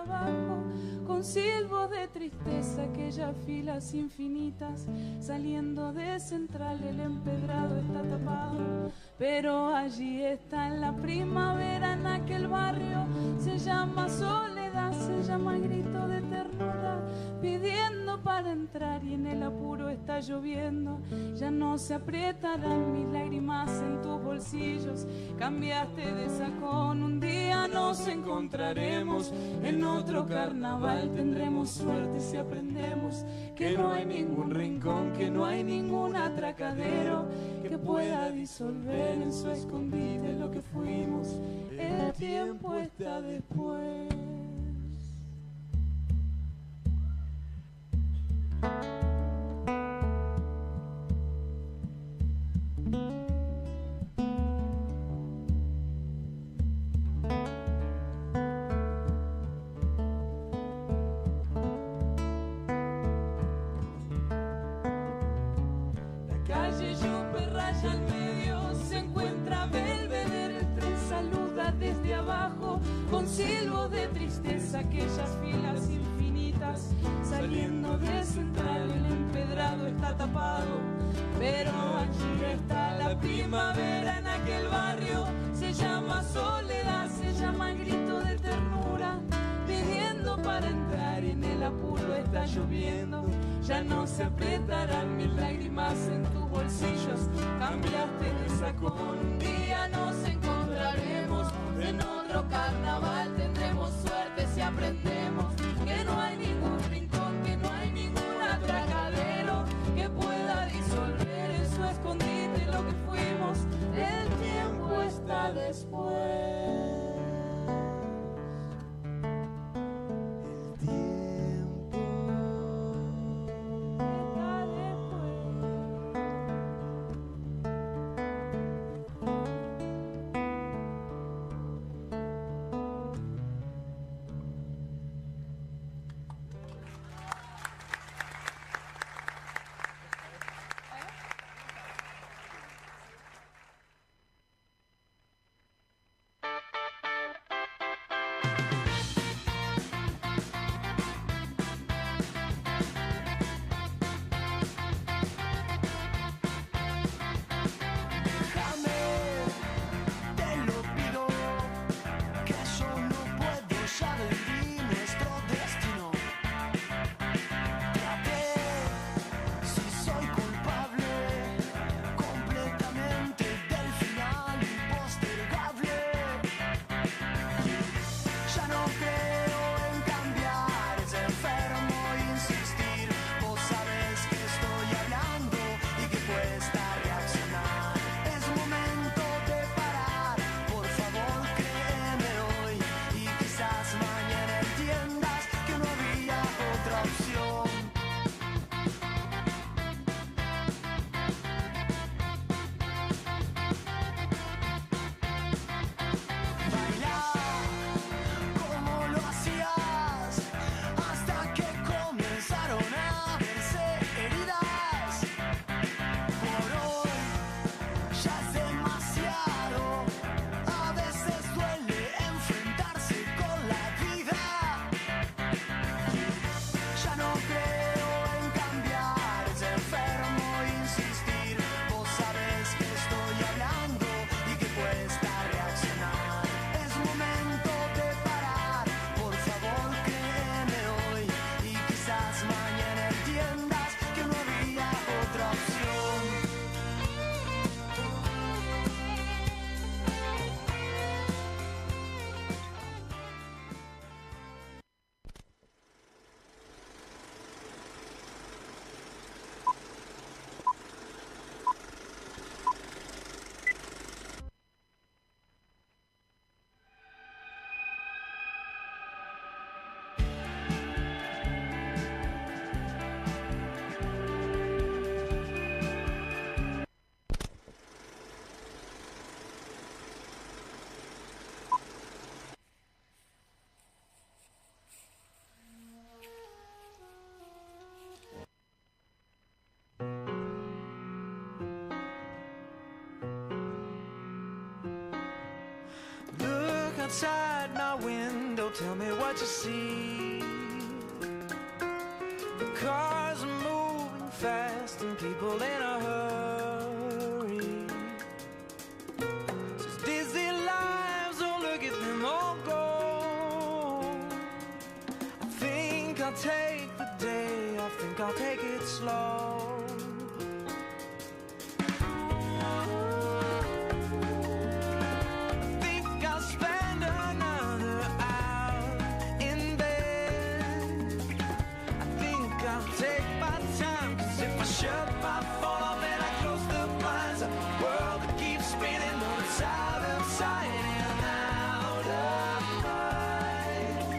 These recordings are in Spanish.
abajo, con silbos de tristeza, aquellas filas infinitas, saliendo de Central, el empedrado está tapado, pero allí está en la primavera, en aquel barrio, se llama soledad, se llama grito de ternura, pidiendo para entrar y en el apuro está lloviendo, ya no se aprietarán mis lágrimas en tus bolsillos, cambiaste de sacón, un día nos encontraremos, en otro carnaval tendremos suerte si aprendemos que no hay ningún rincón, que no hay ningún atracadero que pueda disolver en su escondite lo que fuimos, el tiempo está después. Con silbos de tristeza, aquellas filas infinitas, saliendo de Central, el empedrado está tapado, pero allí está la primavera en aquel barrio, se llama soledad, se llama grito de ternura, pidiendo para entrar y en el apuro está lloviendo, ya no se apretarán mis lágrimas en tus bolsillos, cambiaste de sacón, un día nos encontraremos, en otro carnaval tendremos suerte si aprendemos que no hay ningún rincón, que no hay ningún atracadero que pueda disolver en su escondite lo que fuimos, el tiempo está después. outside my window tell me what you see. The cars are moving fast and people in a hurry. Just dizzy lives, oh look at them all go. I think I'll take the day, I think I'll take it slow. Shut my phone off and I close the blinds. A world that keeps spinning, but it's out of sight and out of mind.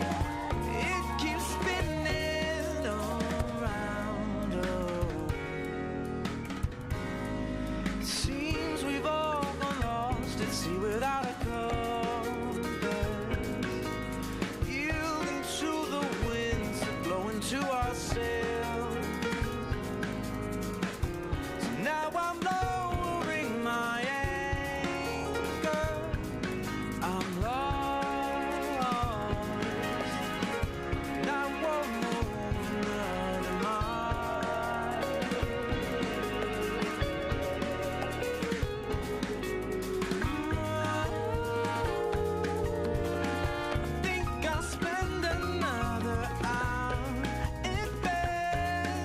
It keeps spinning around us. It seems we've all gone lost at sea without a compass, yielding to the winds that blow into our sails. Now I'm lowering my anchor, I'm lost, and I won't move another mile. I think I'll spend another hour in bed.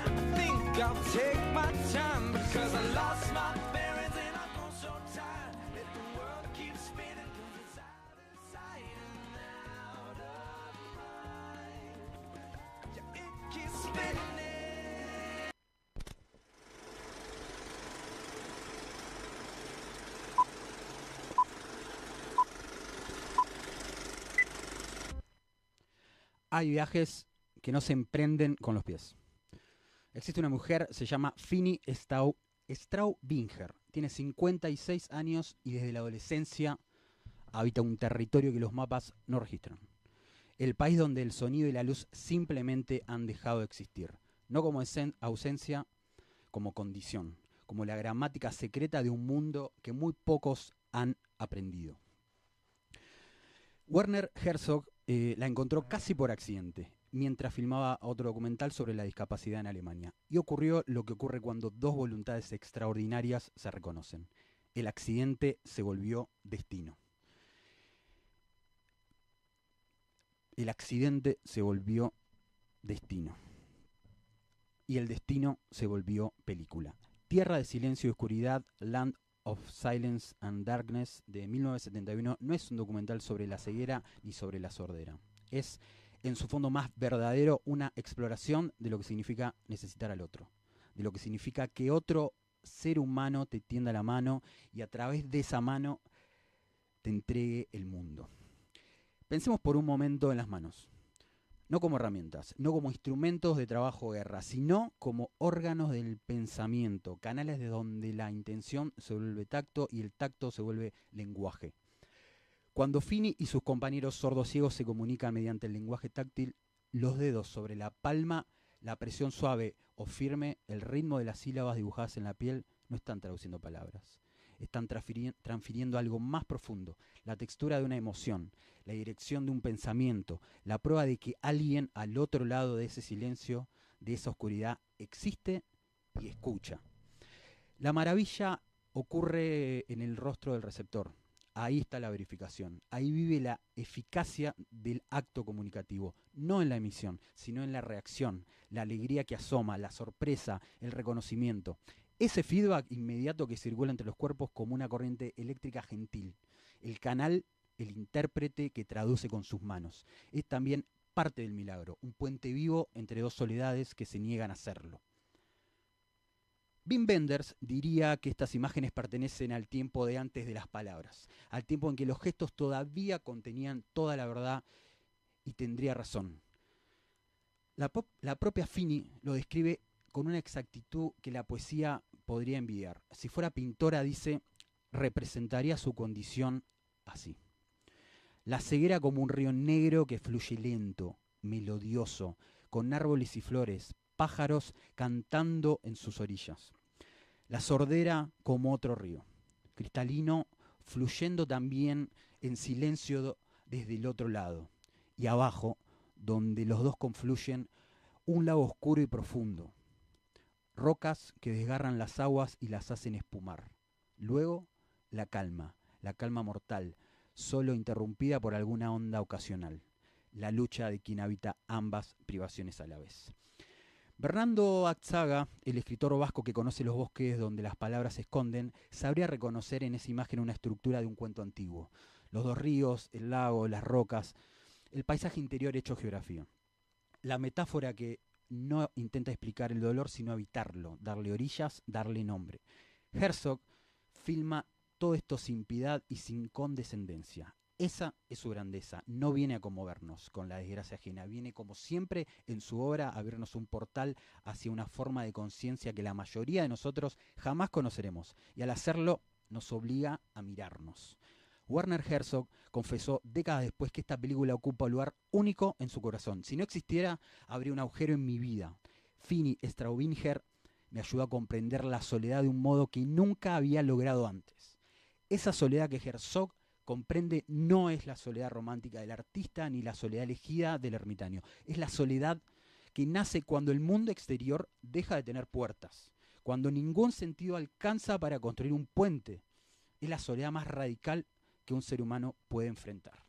I think I'll take my time because I lost my bearings and I'm gone so tired. Let the world keep spinning 'cause it's out of sight and out of mind. Yeah, it keeps spinning. Hay viajes que no se emprenden con los pies. Existe una mujer, se llama Fini Staubinger. Tiene 56 años y desde la adolescencia habita un territorio que los mapas no registran. El país donde el sonido y la luz simplemente han dejado de existir. No como ausencia, como condición. Como la gramática secreta de un mundo que muy pocos han aprendido. Werner Herzog la encontró casi por accidente, mientras filmaba otro documental sobre la discapacidad en Alemania. Y ocurrió lo que ocurre cuando dos voluntades extraordinarias se reconocen. El accidente se volvió destino. El accidente se volvió destino. Y el destino se volvió película. Tierra de silencio y oscuridad, Land of Silence and Darkness, de 1971, no es un documental sobre la ceguera ni sobre la sordera. Es, en su fondo más verdadero, una exploración de lo que significa necesitar al otro, de lo que significa que otro ser humano te tienda la mano y a través de esa mano te entregue el mundo. Pensemos por un momento en las manos, no como herramientas, no como instrumentos de trabajo o guerra, sino como órganos del pensamiento, canales de donde la intención se vuelve tacto y el tacto se vuelve lenguaje. Cuando Fini y sus compañeros sordociegos se comunican mediante el lenguaje táctil, los dedos sobre la palma, la presión suave o firme, el ritmo de las sílabas dibujadas en la piel, no están traduciendo palabras. Están transfiriendo algo más profundo, la textura de una emoción, la dirección de un pensamiento, la prueba de que alguien al otro lado de ese silencio, de esa oscuridad, existe y escucha. La maravilla ocurre en el rostro del receptor. Ahí está la verificación. Ahí vive la eficacia del acto comunicativo. No en la emisión, sino en la reacción, la alegría que asoma, la sorpresa, el reconocimiento. Ese feedback inmediato que circula entre los cuerpos como una corriente eléctrica gentil. El canal, el intérprete que traduce con sus manos. Es también parte del milagro, un puente vivo entre dos soledades que se niegan a serlo. Wim Wenders diría que estas imágenes pertenecen al tiempo de antes de las palabras, al tiempo en que los gestos todavía contenían toda la verdad, y tendría razón. La propia Fini lo describe con una exactitud que la poesía podría envidiar. Si fuera pintora, dice, representaría su condición así. La ceguera como un río negro que fluye lento, melodioso, con árboles y flores, pájaros cantando en sus orillas. La sordera como otro río, cristalino, fluyendo también en silencio desde el otro lado. Y abajo, donde los dos confluyen, un lago oscuro y profundo. Rocas que desgarran las aguas y las hacen espumar. Luego, la calma mortal, solo interrumpida por alguna onda ocasional. La lucha de quien habita ambas privaciones a la vez. Bernardo Atxaga, el escritor vasco que conoce los bosques donde las palabras se esconden, sabría reconocer en esa imagen una estructura de un cuento antiguo. Los dos ríos, el lago, las rocas, el paisaje interior hecho geografía. La metáfora que no intenta explicar el dolor, sino habitarlo, darle orillas, darle nombre. Herzog filma todo esto sin piedad y sin condescendencia. Esa es su grandeza. No viene a conmovernos con la desgracia ajena. Viene, como siempre, en su obra a abrirnos un portal hacia una forma de conciencia que la mayoría de nosotros jamás conoceremos. Y al hacerlo, nos obliga a mirarnos. Werner Herzog confesó décadas después que esta película ocupa un lugar único en su corazón. Si no existiera, habría un agujero en mi vida. Fini Staubinger me ayudó a comprender la soledad de un modo que nunca había logrado antes. Esa soledad que Herzog comprende no es la soledad romántica del artista ni la soledad elegida del ermitaño. Es la soledad que nace cuando el mundo exterior deja de tener puertas, cuando ningún sentido alcanza para construir un puente. Es la soledad más radical que un ser humano puede enfrentar.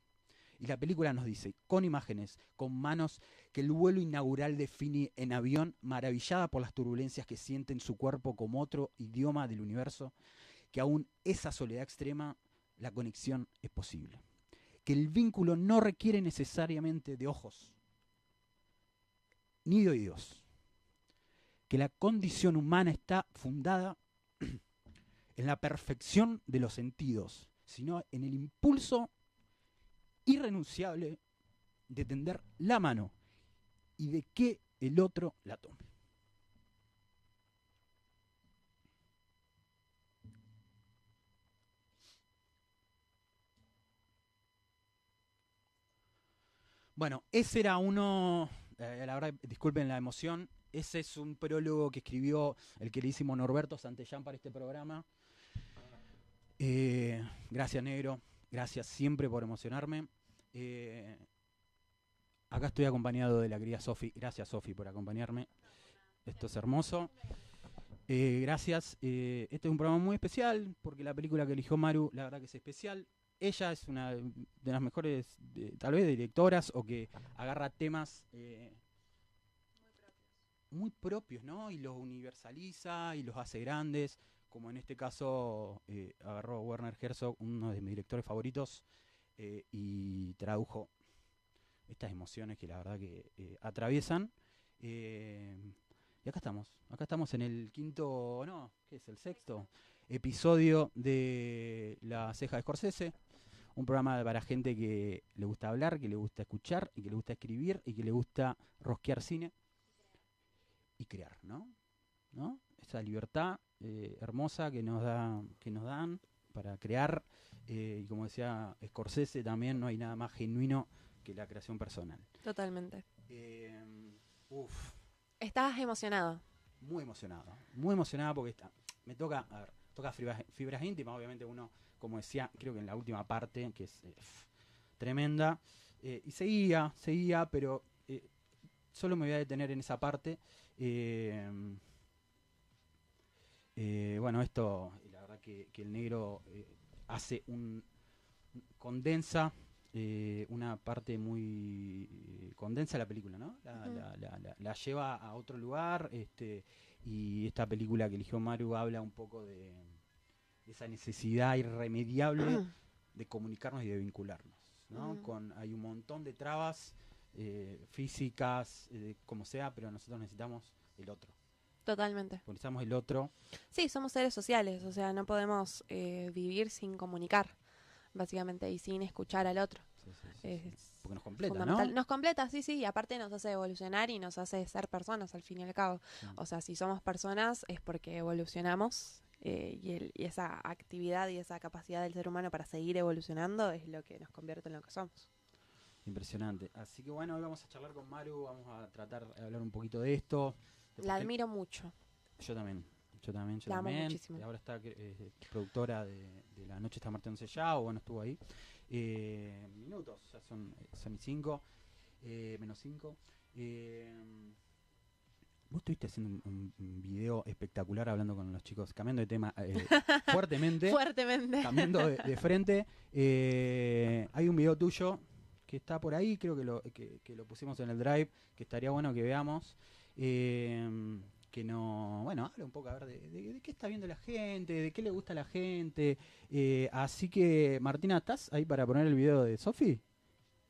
Y la película nos dice, con imágenes, con manos, que el vuelo inaugural de Fini en avión, maravillada por las turbulencias que siente en su cuerpo como otro idioma del universo, que aún esa soledad extrema, la conexión es posible. Que el vínculo no requiere necesariamente de ojos, ni de oídos. Que la condición humana está fundada en la perfección de los sentidos, sino en el impulso irrenunciable de tender la mano y de que el otro la tome. Bueno, ese era uno, la verdad, disculpen la emoción, ese es un prólogo que escribió el queridísimo Norberto Santellán para este programa. Gracias, negro, gracias siempre por emocionarme. Acá estoy acompañado de la querida Sofi. Gracias, Sofi, por acompañarme. Esto es hermoso. Gracias. Este es un programa muy especial porque la película que eligió Maru, la verdad que es especial. Ella es una de las mejores, tal vez, directoras o que agarra temas muy propios, ¿no? Y los universaliza y los hace grandes. Como en este caso agarró Werner Herzog, uno de mis directores favoritos, y tradujo estas emociones que la verdad que atraviesan. Y acá estamos en el quinto, no, ¿qué es? El sexto episodio de La Ceja de Scorsese, un programa para gente que le gusta hablar, que le gusta escuchar, y que le gusta escribir, y que le gusta rosquear cine y crear, ¿no? Esa libertad hermosa que nos dan para crear, y como decía Scorsese también, no hay nada más genuino que la creación personal. Totalmente. ¿Estás emocionado? Muy emocionado porque me toca fibras íntimas, obviamente uno, como decía, creo que en la última parte, que es tremenda, y seguía, pero solo me voy a detener en esa parte. Bueno, esto, la verdad que el negro hace condensa una parte muy condensa la película, ¿no? La lleva a otro lugar, y esta película que eligió Maru habla un poco de esa necesidad irremediable de comunicarnos y de vincularnos, ¿no? Hay un montón de trabas físicas, como sea, pero nosotros necesitamos el otro. Totalmente. Necesitamos el otro. Sí, somos seres sociales, o sea, no podemos vivir sin comunicar, básicamente, y sin escuchar al otro. Sí. Porque nos completa, ¿no? Nos completa, sí, y aparte nos hace evolucionar y nos hace ser personas, al fin y al cabo. Sí. O sea, si somos personas es porque evolucionamos, y esa actividad y esa capacidad del ser humano para seguir evolucionando es lo que nos convierte en lo que somos. Impresionante. Así que bueno, hoy vamos a charlar con Maru, vamos a tratar de hablar un poquito de esto. La admiro mucho. Yo también. Yo también. La amo muchísimo. Y ahora está productora de La Noche está marchándose ya, o bueno, estuvo ahí. Minutos, ya son y 5, menos 5. Vos estuviste haciendo un video espectacular hablando con los chicos, cambiando de tema fuertemente. Cambiando de frente. Hay un video tuyo que está por ahí, creo que lo pusimos en el Drive, que estaría bueno que veamos. Que no, bueno, habla un poco a ver de qué está viendo la gente, de qué le gusta a la gente. Así que, Martina, ¿estás ahí para poner el video de Sofi?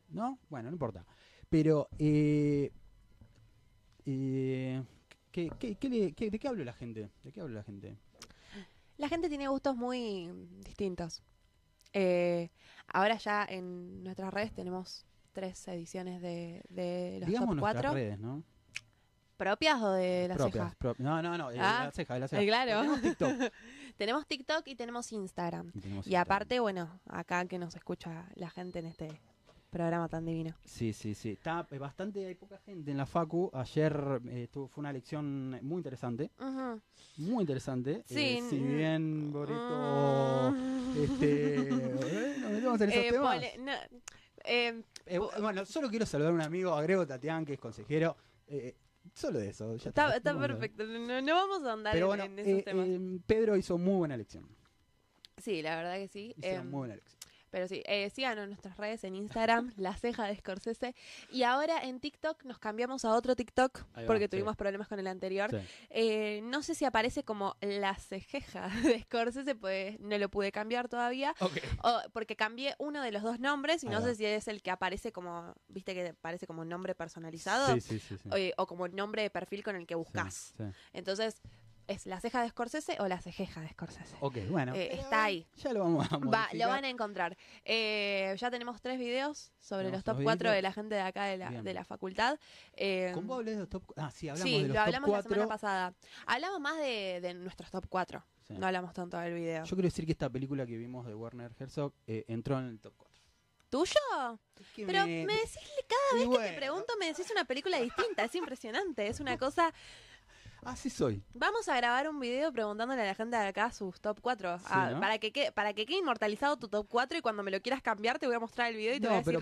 ¿No? Bueno, no importa. Pero, ¿de qué habla la gente? ¿De qué habla la gente? La gente tiene gustos muy distintos. Ahora ya en nuestras redes tenemos 3 ediciones de los Digamos top 4. Nuestras redes, ¿no? ¿Propias o de la Propias, ceja? No, de la ceja. Claro. Tenemos TikTok. Tenemos TikTok y tenemos Instagram. Y tenemos Y aparte, bueno, acá que nos escucha la gente en este programa tan divino. Sí. Está bastante, hay poca gente en la Facu. Ayer fue una lección muy interesante. Ujú. Muy interesante. Sí. Si bien, Boreto, nos metemos en esos temas. Bueno, solo quiero saludar a un amigo, a Grego Tatián, que es consejero. Solo de eso. Ya Está no perfecto. No vamos a andar Pero bueno, en esos temas. Pedro hizo muy buena lección. Sí, la verdad que sí. Hicieron muy buena lección. Pero sí, síganos en nuestras redes, en Instagram, La Ceja de Scorsese. Y ahora en TikTok nos cambiamos a otro TikTok, Ahí va, porque sí. tuvimos problemas con el anterior. Sí. No sé si aparece como La Cejeja de Scorsese, pues no lo pude cambiar todavía. Okay. Porque cambié uno de los 2 nombres y Ahí no va. sé si es el que aparece como, viste que aparece como nombre personalizado, Sí. o como nombre de perfil con el que buscas. Sí. Entonces, ¿es La Ceja de Scorsese o La Cejeja de Scorsese? Ok, bueno. Está ahí. Ya lo vamos a modificar. Lo van a encontrar. Ya tenemos 3 videos sobre Tenemos los top 2 4 videitos. de la gente de acá Bien. de la facultad. ¿Con vos hablé de los top? Sí, hablamos Sí, de los lo top hablamos 4. la semana pasada. Hablamos más de nuestros top 4. Sí. No hablamos tanto del video. Yo quiero decir que esta película que vimos de Werner Herzog entró en el top 4. ¿Tuyo? Es que Pero me decís, cada vez que te pregunto, me decís una película distinta. Es impresionante. Es una cosa... Así soy. Vamos a grabar un video preguntándole a la gente de acá sus top 4. Sí, ¿no? Para que quede inmortalizado tu top 4 y cuando me lo quieras cambiar te voy a mostrar el video y te voy a decir, no,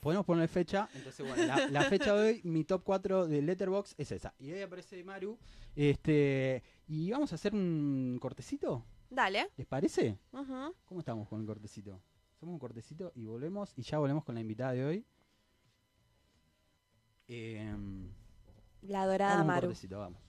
Podemos ponerle fecha. Entonces, bueno, la fecha de hoy, mi top 4 de Letterboxd es esa. Y ahí aparece Maru. Y vamos a hacer un cortecito. Dale. ¿Les parece? Ujú. ¿Cómo estamos con el cortecito? Hacemos un cortecito y volvemos. Y ya volvemos con la invitada de hoy. La adorada Vamos a un Maru. cortecito, vamos.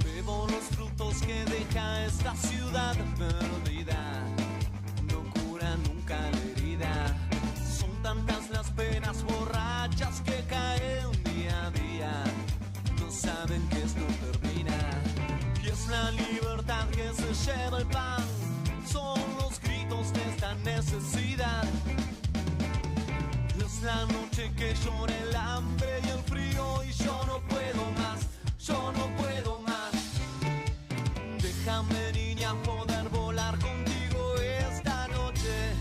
Bebo los frutos que deja esta ciudad perdida. No cura nunca la herida. Son tantas las penas borrachas que caen día a día. No saben que esto termina. Y es la libertad que se lleva el pan. Son los gritos de esta necesidad. Es la noche que llora el hambre y el frío. Y yo no puedo más, yo no puedo más. Déjame, niña, poder volar contigo esta noche.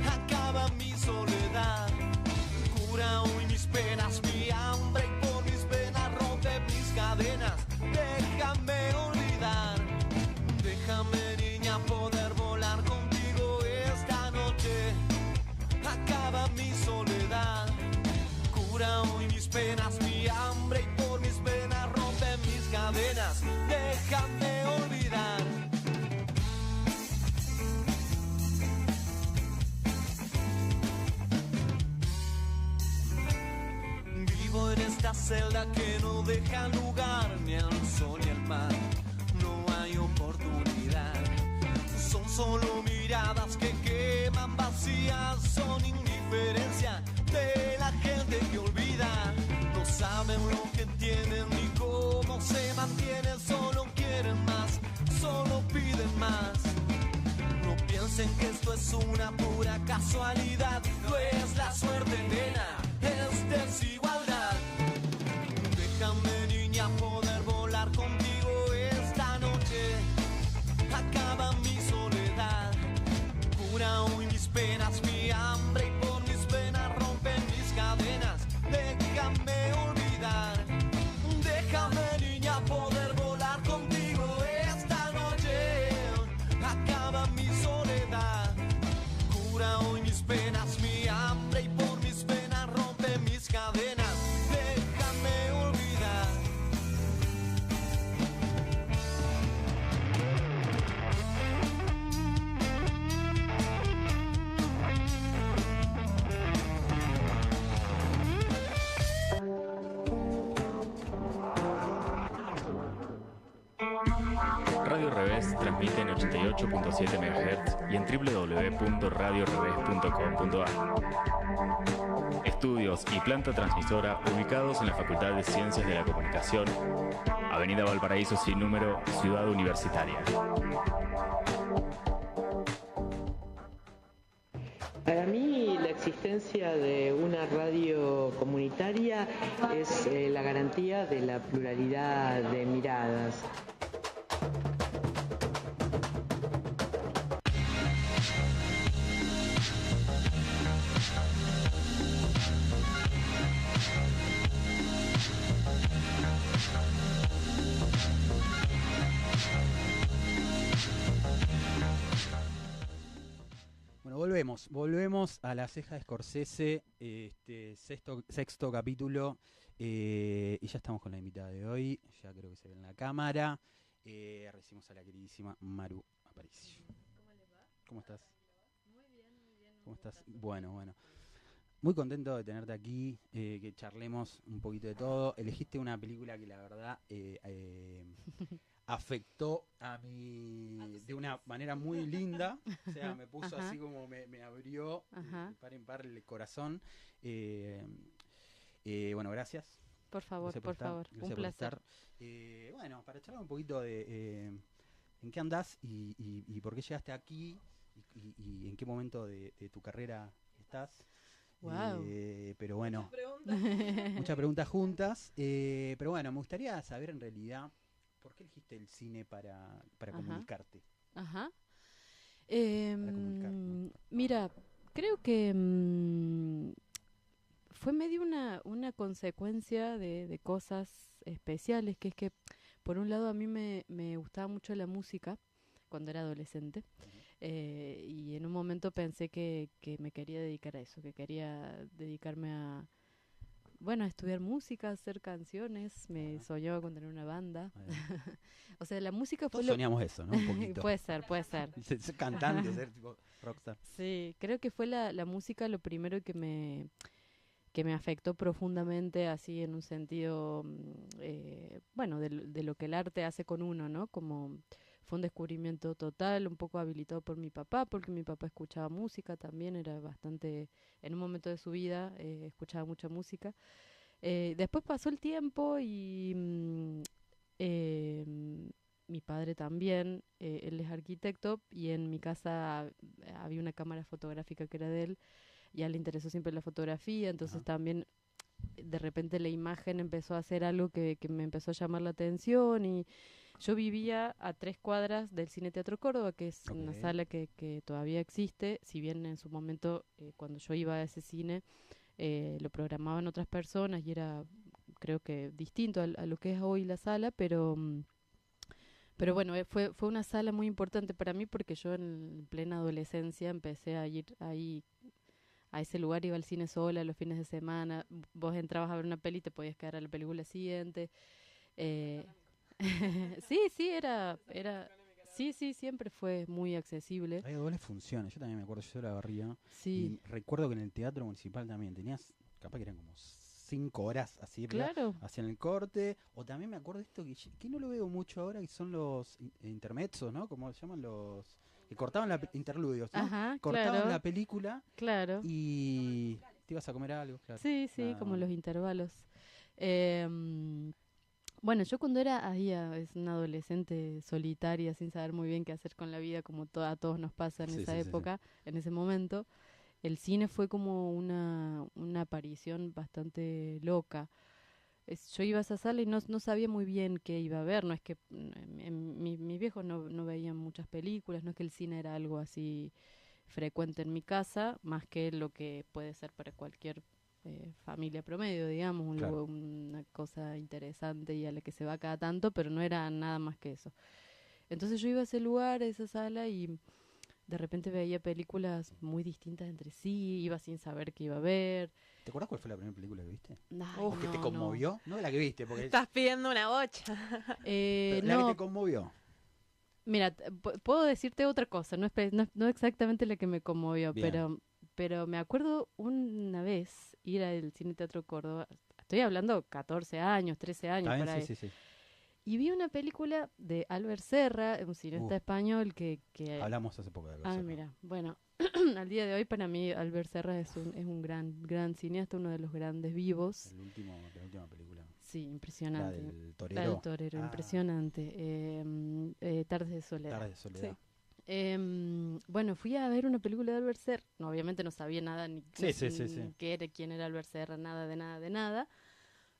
Acaba mi soledad. Cura hoy mis penas, mi hambre. Y por mis venas rompe mis cadenas. Déjame olvidar. Déjame, niña, poder volar contigo esta noche. Acaba mi soledad. Cura hoy mis penas, mi hambre. Y por mis venas rompe mis cadenas. Déjame olvidar. Vivo en esta celda que no deja lugar ni al sol ni al mar. No hay oportunidad. Son solo miradas que queman vacías. Son indiferencia de la gente que olvida. No saben lo que tienen ni cómo se mantienen. Solo quieren más, solo piden más. No piensen que esto es una pura casualidad. No es la suerte, nena, es desigualdad. 98.7 MHz y en www.radiorevés.com.ar. Estudios y planta transmisora ubicados en la Facultad de Ciencias de la Comunicación, Avenida Valparaíso sin número, Ciudad Universitaria. Para mí la existencia de una radio comunitaria es la garantía de la pluralidad de miradas. Volvemos a La Ceja de Scorsese, sexto capítulo, y ya estamos con la invitada de hoy, ya creo que se ve en la cámara. Recibimos a la queridísima Maru Aparicio. ¿Cómo le va? ¿Cómo estás? Muy bien, muy bien. ¿Cómo estás? Bueno. Muy contento de tenerte aquí, que charlemos un poquito de todo. Elegiste una película que la verdad afectó a mí de una manera muy linda, o sea, me puso Ajá. así como me abrió Ajá. de par en par el corazón. Bueno, gracias. Por favor, Gracias por estar, favor. gracias Un por placer. estar. Bueno, para charlar un poquito de en qué andás y por qué llegaste aquí y en qué momento de tu carrera estás. Guau. Pero bueno, muchas preguntas juntas. Pero bueno, me gustaría saber en realidad por qué elegiste el cine para Ajá. comunicarte. Ajá. Comunicar, ¿no? Mira, creo que fue medio una consecuencia de cosas especiales, que es que, por un lado, a mí me gustaba mucho la música cuando era adolescente. Y en un momento pensé que me quería dedicar a eso, que quería dedicarme a estudiar música, hacer canciones. Me Ajá. soñaba con tener una banda. Bueno, O sea, la música fue todos lo... soñamos eso, ¿no? Un poquito. Puede ser. Ser cantante, ser tipo rockstar. Sí, creo que fue la música lo primero que me afectó profundamente, así en un sentido, de lo que el arte hace con uno, ¿no? Como fue un descubrimiento total, un poco habilitado por mi papá, porque mi papá escuchaba música también, era bastante, en un momento de su vida, escuchaba mucha música. Después pasó el tiempo y mi padre también, él es arquitecto, y en mi casa había una cámara fotográfica que era de él, y a él le interesó siempre la fotografía, entonces Ajá. también de repente la imagen empezó a hacer algo que me empezó a llamar la atención, y yo vivía a 3 cuadras del Cine Teatro Córdoba, que es una Ok. sala que todavía existe, si bien en su momento, cuando yo iba a ese cine, lo programaban otras personas y era, creo que, distinto a lo que es hoy la sala, pero bueno, fue una sala muy importante para mí, porque yo en plena adolescencia empecé a ir ahí a ese lugar, iba al cine sola los fines de semana. Vos entrabas a ver una peli y te podías quedar a la película siguiente. Sí, sí, siempre fue muy accesible. Hay dobles funciones, yo también me acuerdo, yo era Barría. Sí, Y recuerdo que en el Teatro Municipal también tenías, capaz que eran como 5 horas así, claro. hacían el corte. O también me acuerdo de esto que no lo veo mucho ahora, que son los intermezzos, ¿no? Como se llaman los... que cortaban interludios, ¿no? Ajá, Cortaban claro, la película claro. y te ibas a comer algo, claro. Sí, Nada como más. los intervalos. Bueno, yo cuando era es una adolescente solitaria, sin saber muy bien qué hacer con la vida, como a todos nos pasa en Sí, esa sí, sí, sí. época, en ese momento, el cine fue como una aparición bastante loca. Yo iba a esa sala y no sabía muy bien qué iba a ver. No es que mis viejos no veían muchas películas, no es que el cine era algo así frecuente en mi casa, más que lo que puede ser para cualquier familia promedio, digamos, Claro. una cosa interesante y a la que se va cada tanto, pero no era nada más que eso. Entonces yo iba a ese lugar, a esa sala, y de repente veía películas muy distintas entre sí, iba sin saber qué iba a ver. ¿Te acuerdas cuál fue la primera película que viste? Ay, ¿O que te no. conmovió? No de la que viste, porque Estás pidiendo una bocha. pero la No, que te conmovió. mira, puedo decirte otra cosa, no exactamente la que me conmovió, Bien. pero me acuerdo una vez ir al Cine Teatro Córdoba, estoy hablando 14 años, 13 años, ¿Está bien? por ahí, Sí, sí, sí. Y vi una película de Albert Serra, un cineasta español que Hablamos hace poco de Albert Ah, Serra. mira, bueno, al día de hoy para mí Albert Serra es un gran cineasta, uno de los grandes vivos. La última película. Sí, La impresionante. del La torero. del torero, impresionante. Tardes de soledad. Tarde de soledad. Bueno, fui a ver una película de Albert Serra. No, obviamente no sabía nada ni Sí. quién era Albert Serra, nada de nada.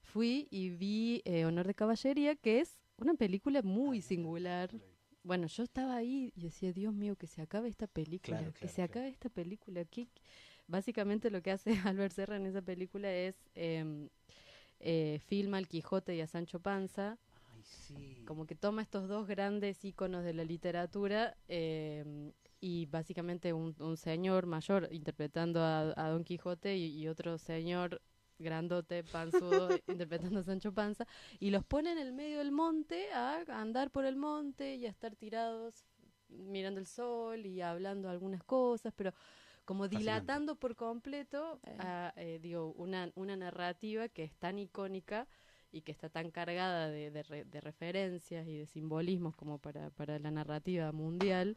Fui y vi Honor de Caballería, que es una película muy singular. Bueno, yo estaba ahí y decía, Dios mío, que se acabe esta película, acabe esta película. Básicamente lo que hace Albert Serra en esa película es filma al Quijote y a Sancho Panza. Ay, sí. Como que toma estos dos grandes íconos de la literatura y básicamente un señor mayor interpretando a Don Quijote y otro señor grandote, panzudo, interpretando a Sancho Panza, y los pone en el medio del monte a andar por el monte y a estar tirados mirando el sol y hablando algunas cosas, pero como dilatando por completo una narrativa que es tan icónica y que está tan cargada de referencias y de simbolismos como para la narrativa mundial.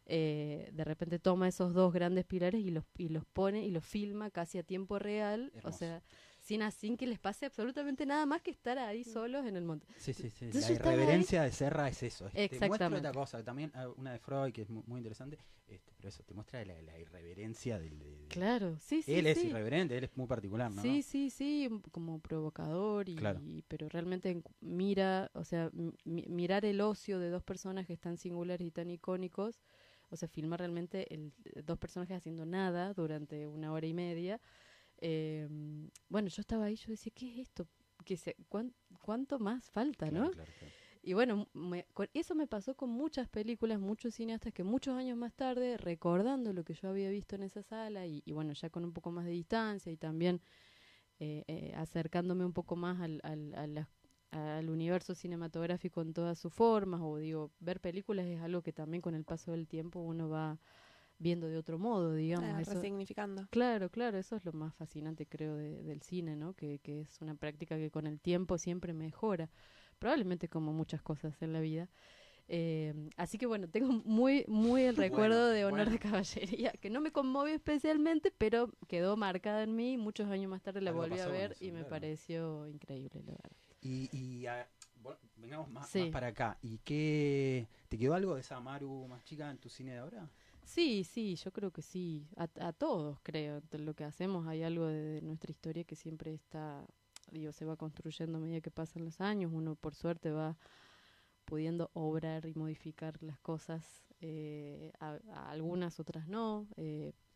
De repente toma esos dos grandes pilares y los pone y los filma casi a tiempo real. Hermoso. O sea, sin que les pase absolutamente nada más que estar ahí solos en el monte. Sí. Entonces La irreverencia de Serra es eso. Te muestra otra cosa, también una de Freud que es muy interesante, pero eso, te muestra la irreverencia del... Claro, sí. Él es irreverente, él es muy particular, ¿no? Sí, como provocador, pero realmente mira, o sea, mirar el ocio de dos personajes tan singulares y tan icónicos. O sea, filma realmente dos personajes haciendo nada durante 1 hora y media. Bueno, yo estaba ahí, yo decía, ¿qué es esto? ¿Cuánto más falta, no? Claro. Y bueno, eso me pasó con muchas películas, muchos cineastas que muchos años más tarde, recordando lo que yo había visto en esa sala y bueno, ya con un poco más de distancia y también acercándome un poco más al universo cinematográfico en todas sus formas, o digo, ver películas es algo que también con el paso del tiempo uno va viendo de otro modo, digamos. Resignificando. Claro, eso es lo más fascinante, creo, del cine, ¿no? Que es una práctica que con el tiempo siempre mejora, probablemente como muchas cosas en la vida. Así que bueno, tengo muy el recuerdo de Honor de Caballería, que no me conmovió especialmente, pero quedó marcada en mí. Muchos años más tarde la volví a ver y me pareció increíble, la verdad. Bueno, vengamos más para acá. ¿Y qué te quedó algo de esa Maru más chica en tu cine de ahora? Sí, yo creo que sí. A todos, creo. De lo que hacemos hay algo de nuestra historia que siempre está, se va construyendo a medida que pasan los años. Uno, por suerte, va pudiendo obrar y modificar las cosas. A algunas, otras no.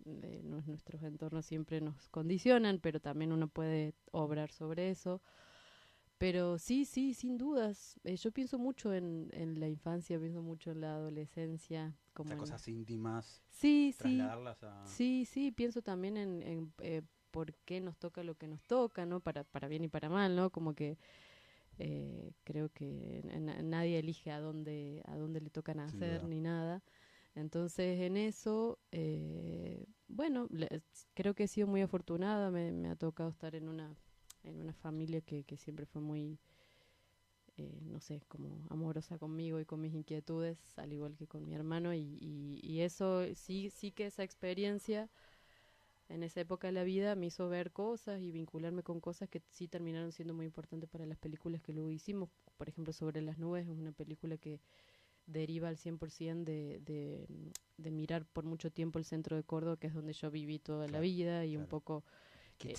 Nuestros entornos siempre nos condicionan, pero también uno puede obrar sobre eso. Pero sí, sin dudas. Yo pienso mucho en la infancia, pienso mucho en la adolescencia. Como las cosas íntimas. Sí. Trasladarlas a... Sí, pienso también en por qué nos toca lo que nos toca, ¿no? Para bien y para mal, ¿no? Como que creo que nadie elige a dónde le toca nacer ni nada. Entonces, en eso, bueno, creo que he sido muy afortunada. Me ha tocado estar en una familia que siempre fue muy, no sé, como amorosa conmigo y con mis inquietudes, al igual que con mi hermano, y eso sí que esa experiencia en esa época de la vida me hizo ver cosas y vincularme con cosas que sí terminaron siendo muy importantes para las películas que luego hicimos. Por ejemplo, Sobre las nubes es una película que deriva al 100% de mirar por mucho tiempo el centro de Córdoba, que es donde yo viví toda la vida, y un poco... Qué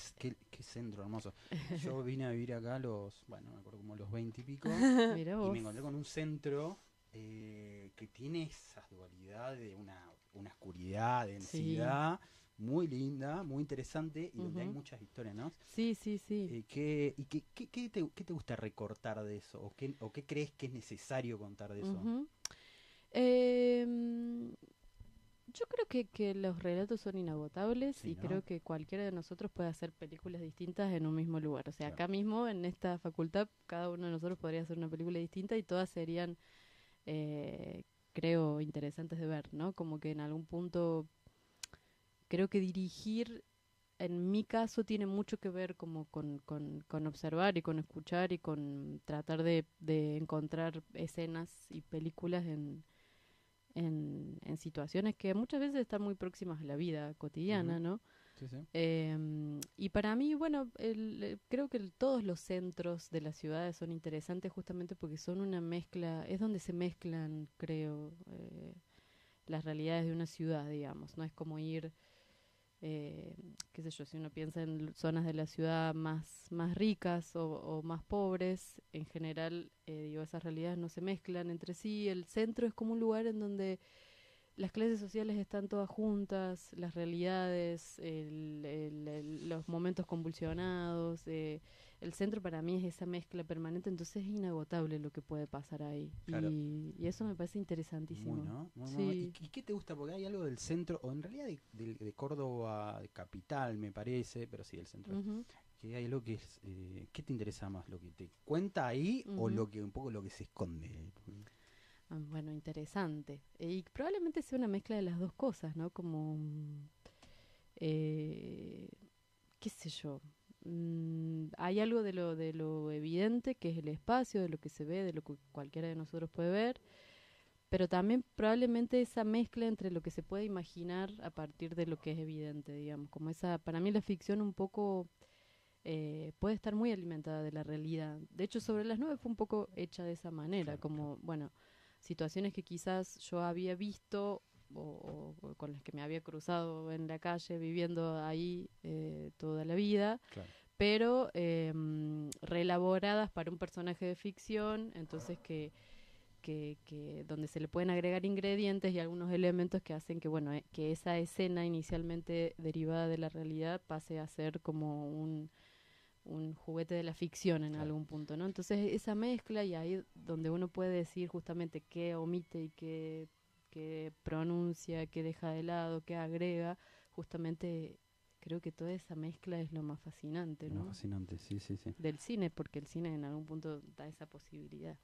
centro hermoso. Yo vine a vivir acá no me acuerdo, como los 20 y pico. Mirá vos. Y me encontré con un centro que tiene esa dualidad de una oscuridad, densidad, muy linda, muy interesante, y donde hay muchas historias, ¿no? Sí. ¿Qué te gusta recortar de eso? ¿O qué crees que es necesario contar de eso? Yo creo que los relatos son inagotables y ¿no? Creo que cualquiera de nosotros puede hacer películas distintas en un mismo lugar. O sea, acá mismo, en esta facultad, cada uno de nosotros podría hacer una película distinta y todas serían, creo, interesantes de ver, ¿no? Como que en algún punto creo que dirigir en mi caso tiene mucho que ver como con observar y con escuchar y con tratar de encontrar escenas y películas en situaciones que muchas veces están muy próximas a la vida cotidiana, ¿no? Sí, sí. Y para mí, bueno, creo que todos los centros de las ciudades son interesantes justamente porque son una mezcla, es donde se mezclan, creo, las realidades de una ciudad, digamos. No es como ir, qué sé yo, si uno piensa en zonas de la ciudad más ricas o más pobres, en general, digo, esas realidades no se mezclan entre sí. El centro es como un lugar en donde las clases sociales están todas juntas, las realidades, los momentos convulsionados. El centro para mí es esa mezcla permanente, entonces es inagotable lo que puede pasar ahí. Claro. Y eso me parece interesantísimo. Muy, ¿no? Muy, Sí. muy. ¿Y qué te gusta? Porque hay algo del centro, o en realidad de Córdoba, de capital, me parece, pero sí, del centro. Ujú. Que hay algo que es... ¿qué te interesa más? ¿Lo que te cuenta ahí o Ujú. un poco lo que se esconde? Bueno, interesante. Y probablemente sea una mezcla de las dos cosas, ¿no? Como, qué sé yo. Hay algo de lo evidente, que es el espacio, de lo que se ve, de lo que cualquiera de nosotros puede ver, pero también probablemente esa mezcla entre lo que se puede imaginar a partir de lo que es evidente, digamos. Como esa, para mí la ficción un poco puede estar muy alimentada de la realidad. De hecho, Sobre las nubes fue un poco hecha de esa manera, Claro, como, bueno, situaciones que quizás yo había visto o con las que me había cruzado en la calle viviendo ahí toda la vida, Claro. pero reelaboradas para un personaje de ficción, entonces que donde se le pueden agregar ingredientes y algunos elementos que hacen que, bueno, que esa escena inicialmente derivada de la realidad pase a ser como un juguete de la ficción en Claro. algún punto, ¿no? Entonces esa mezcla, y ahí donde uno puede decir justamente qué omite y qué pronuncia, qué deja de lado, qué agrega, justamente creo que toda esa mezcla es lo más fascinante, No, ¿no? fascinante, sí, sí, sí. Del cine, porque el cine en algún punto da esa posibilidad.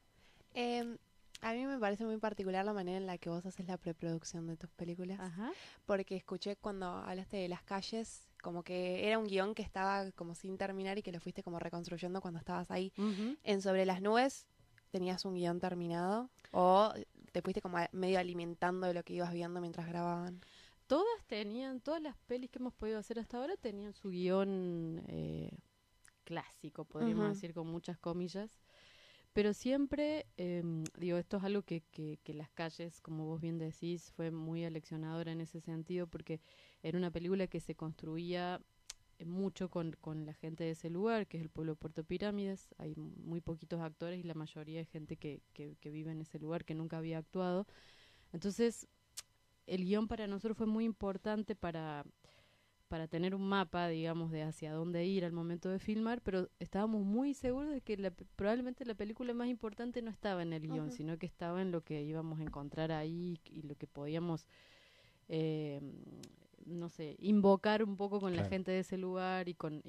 A mí me parece muy particular la manera en la que vos haces la preproducción de tus películas, Ajá. porque escuché cuando hablaste de Las calles, como que era un guión que estaba como sin terminar y que lo fuiste como reconstruyendo cuando estabas ahí. Ujú. En Sobre las nubes, ¿tenías un guión terminado? ¿O te fuiste como medio alimentando de lo que ibas viendo mientras grababan? Todas las pelis que hemos podido hacer hasta ahora tenían su guión clásico, podríamos Ujú. decir con muchas comillas. Pero siempre, digo, esto es algo que Las calles, como vos bien decís, fue muy aleccionadora en ese sentido, porque era una película que se construía mucho con la gente de ese lugar, que es el pueblo de Puerto Pirámides. Hay muy poquitos actores y la mayoría de gente que vive en ese lugar, que nunca había actuado. Entonces, el guión para nosotros fue muy importante para tener un mapa, digamos, de hacia dónde ir al momento de filmar, pero estábamos muy seguros de que probablemente la película más importante no estaba en el guión, Ujú. sino que estaba en lo que íbamos a encontrar ahí y lo que podíamos, no sé, invocar un poco con la Claro. gente de ese lugar y con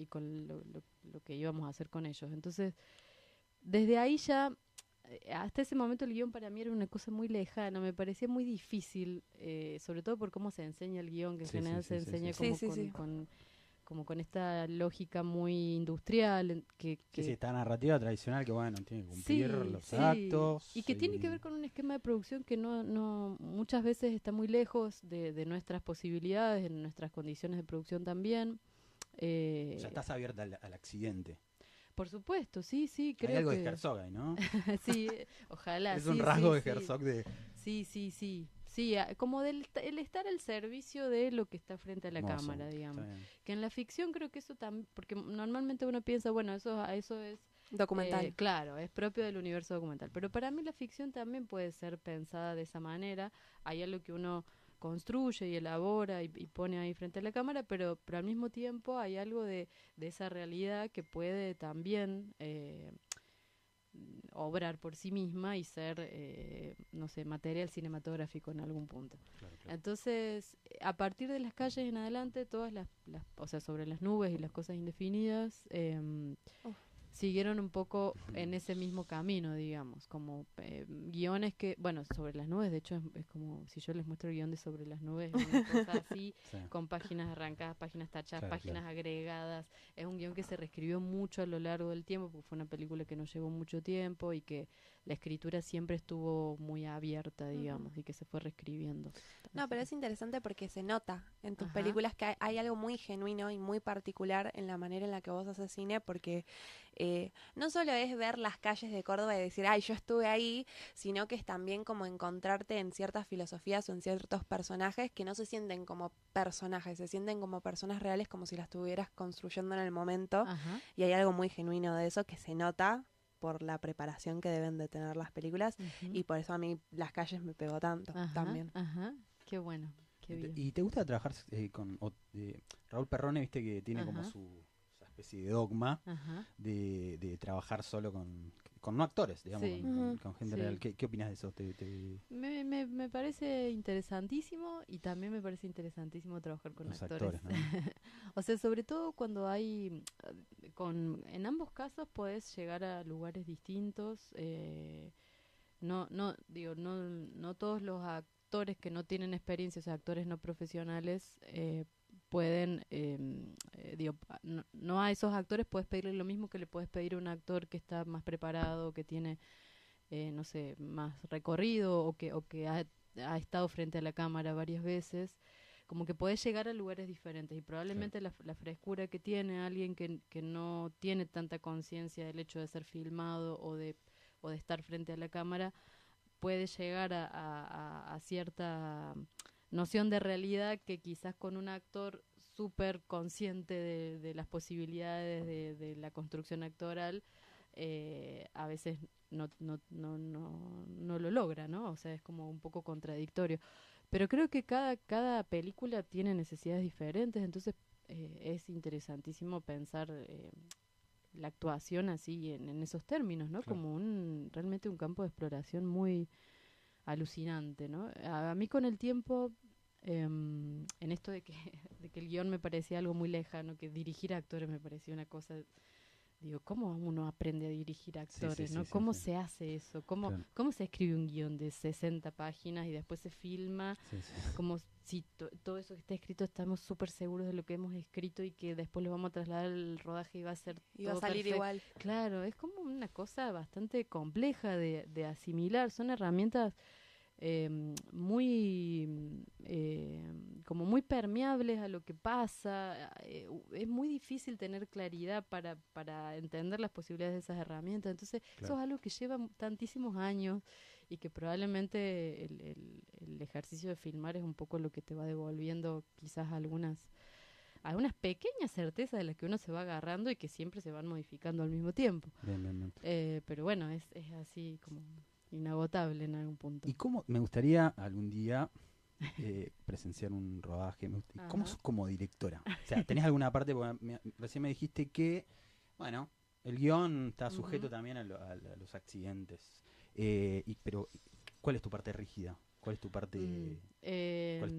lo que íbamos a hacer con ellos. Entonces, desde ahí ya, hasta ese momento el guión para mí era una cosa muy lejana, me parecía muy difícil, sobre todo por cómo se enseña el guión, que en Sí, general sí, se sí, sí, enseña sí. como Sí, sí, sí. como con esta lógica muy industrial, Sí, sí, esta narrativa tradicional que, bueno, tiene que cumplir sí, los sí, actos. y que tiene que ver con un esquema de producción que no muchas veces está muy lejos de nuestras posibilidades, de nuestras condiciones de producción también. O sea, estás abierta al accidente. Por supuesto, sí, Hay creo algo de que Herzog ahí, ¿no? sí, ojalá. Es sí, un rasgo sí, de Herzog de... Sí, sí, sí. Sí, como el estar al servicio de lo que está frente a la Hermoso, cámara, digamos. está bien. Que en la ficción creo que eso también, porque normalmente uno piensa, bueno, eso es, Documental. claro, es propio del universo documental. Pero para mí la ficción también puede ser pensada de esa manera. Hay algo que uno construye y elabora y pone ahí frente a la cámara, pero al mismo tiempo hay algo de esa realidad que puede también obrar por sí misma y ser, no sé, material cinematográfico en algún punto. Claro, claro. Entonces, a partir de Las calles en adelante, todas o sea, Sobre las nubes y Las cosas indefinidas, siguieron un poco en ese mismo camino, digamos, como guiones que, bueno, Sobre las nubes, de hecho es como si yo les muestro el guión de Sobre las nubes, es una cosa así, Sí. con páginas arrancadas, páginas tachadas, Claro, páginas claro. agregadas. Es un guión que se reescribió mucho a lo largo del tiempo, porque fue una película que nos llevó mucho tiempo y que la escritura siempre estuvo muy abierta, digamos, y que se fue reescribiendo. No, pero es interesante porque se nota en tus Ajá. películas que hay algo muy genuino y muy particular en la manera en la que vos haces cine, porque no solo es ver las calles de Córdoba y decir, ay, yo estuve ahí, sino que es también como encontrarte en ciertas filosofías o en ciertos personajes que no se sienten como personajes, se sienten como personas reales, como si las estuvieras construyendo en el momento. Ajá. Y hay algo muy genuino de eso que se nota por la preparación que deben de tener las películas, Ujú. y por eso a mí Las calles me pegó tanto Ajá, también. Ajá, qué bueno, qué bien. ¿Y te gusta trabajar con Raúl Perrone? Viste que tiene como Ajá. esa especie de dogma Ajá. de trabajar solo con no actores, digamos, Sí. con gente Sí. real. ¿Qué opinas de eso? Me parece interesantísimo, y también me parece interesantísimo trabajar con Los actores. actores, ¿no? O sea, sobre todo cuando hay, en ambos casos podés llegar a lugares distintos. No todos los actores que no tienen experiencia, o sea, actores no profesionales, pueden, no a esos actores puedes pedirle lo mismo que le puedes pedir a un actor que está más preparado, que tiene, no sé, más recorrido, o que ha estado frente a la cámara varias veces. Como que podés llegar a lugares diferentes, y probablemente la frescura que tiene alguien que no tiene tanta conciencia del hecho de ser filmado o de estar frente a la cámara, puede llegar a cierta noción de realidad que quizás con un actor súper consciente de las posibilidades de la construcción actoral, a veces no lo logra, ¿no? O sea, es como un poco contradictorio. Pero creo que cada película tiene necesidades diferentes, entonces es interesantísimo pensar la actuación así en esos términos, ¿no? Claro. Como realmente un campo de exploración muy alucinante, ¿no? A mí con el tiempo, en esto de que, de que el guión me parecía algo muy lejano, que dirigir a actores me parecía una cosa, digo, ¿cómo uno aprende a dirigir actores, no? Sí, ¿Cómo sí. se hace eso? ¿Cómo, Claro. cómo se escribe un guión de 60 páginas y después se filma? Sí. Como si todo eso que está escrito estamos súper seguros de lo que hemos escrito, y que después lo vamos a trasladar al rodaje y va a ser Y va a todo salir perfecto. igual. Claro, es como una cosa bastante compleja de asimilar. Son herramientas como muy permeables a lo que pasa. Es muy difícil tener claridad para entender las posibilidades de esas herramientas. Entonces, Claro. eso es algo que lleva tantísimos años, y que probablemente el ejercicio de filmar es un poco lo que te va devolviendo quizás algunas pequeñas certezas de las que uno se va agarrando y que siempre se van modificando al mismo tiempo. Bien. Pero bueno, es así como inagotable en algún punto. ¿Y cómo me gustaría algún día presenciar un rodaje? ¿Cómo Ajá. sos como directora? O sea, ¿tenés alguna parte? Porque recién me dijiste que, bueno, el guión está sujeto Ujú. también a los accidentes. Pero, ¿cuál es tu parte rígida? ¿Cuál es tu parte, cuál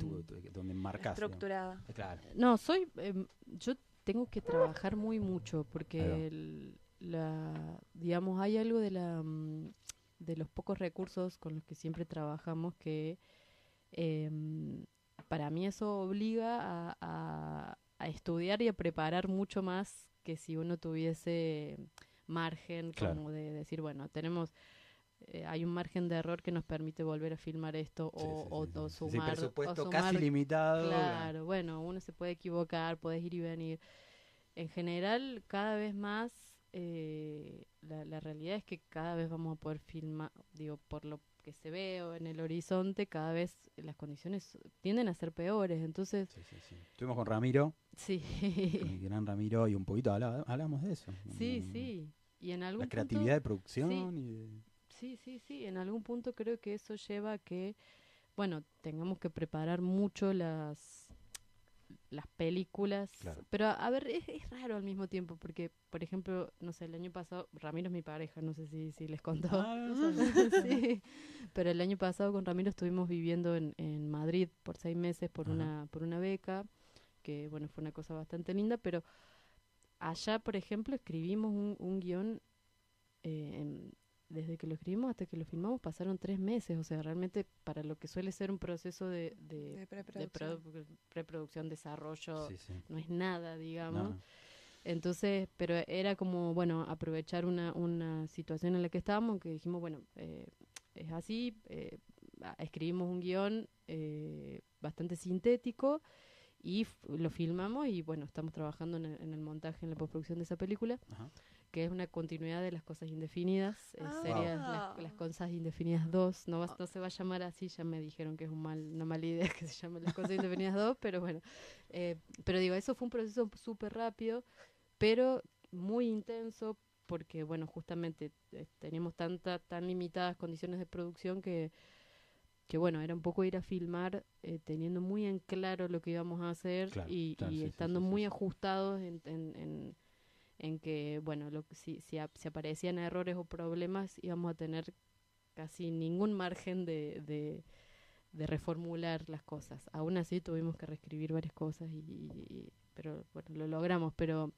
es donde marcas? Estructurada. Claro. No, yo tengo que trabajar muy mucho, Ahí va. porque digamos, hay algo de los pocos recursos con los que siempre trabajamos que para mí eso obliga a estudiar y a preparar mucho más que si uno tuviese margen, Claro. como de decir, bueno, hay un margen de error que nos permite volver a filmar esto, o Sí, sumar, presupuesto o casi sumar. limitado. Claro, bueno, uno se puede equivocar, puedes ir y venir. En general, cada vez más, la realidad es que cada vez vamos a poder filmar, digo, por lo que se ve o en el horizonte, cada vez las condiciones tienden a ser peores. Entonces, Sí. Estuvimos con Ramiro, sí, con el gran Ramiro, y un poquito hablamos de eso. sí. Y en algún La creatividad de producción sí. y de... Sí, en algún punto creo que eso lleva a que, bueno, tengamos que preparar mucho las películas. Claro. Pero a ver, es raro al mismo tiempo, porque, por ejemplo, no sé, el año pasado, Ramiro es mi pareja, no sé si les contó. no Sí, pero el año pasado con Ramiro estuvimos viviendo en Madrid por 6 meses por Ajá. una beca, que bueno, fue una cosa bastante linda, pero allá, por ejemplo, escribimos un guión, desde que lo escribimos hasta que lo filmamos pasaron 3 meses, o sea, realmente para lo que suele ser un proceso de preproducción, desarrollo, no es nada, digamos. No. Entonces, pero era como, bueno, aprovechar una situación en la que estábamos, que dijimos, bueno, es así, escribimos un guión bastante sintético y lo filmamos y, bueno, estamos trabajando en el montaje, en la postproducción de esa película, Ajá. que es una continuidad de Las Cosas Indefinidas, sería Wow. las Cosas Indefinidas 2, no se va a llamar así, ya me dijeron que es una mala idea que se llame Las Cosas Indefinidas 2, pero bueno, pero digo, eso fue un proceso súper rápido, pero muy intenso, porque bueno, justamente teníamos tan limitadas condiciones de producción que bueno, era un poco ir a filmar teniendo muy en claro lo que íbamos a hacer y estando muy ajustados en que, bueno, si aparecían errores o problemas íbamos a tener casi ningún margen de reformular las cosas. Aún así tuvimos que reescribir varias cosas, pero bueno, lo logramos. Pero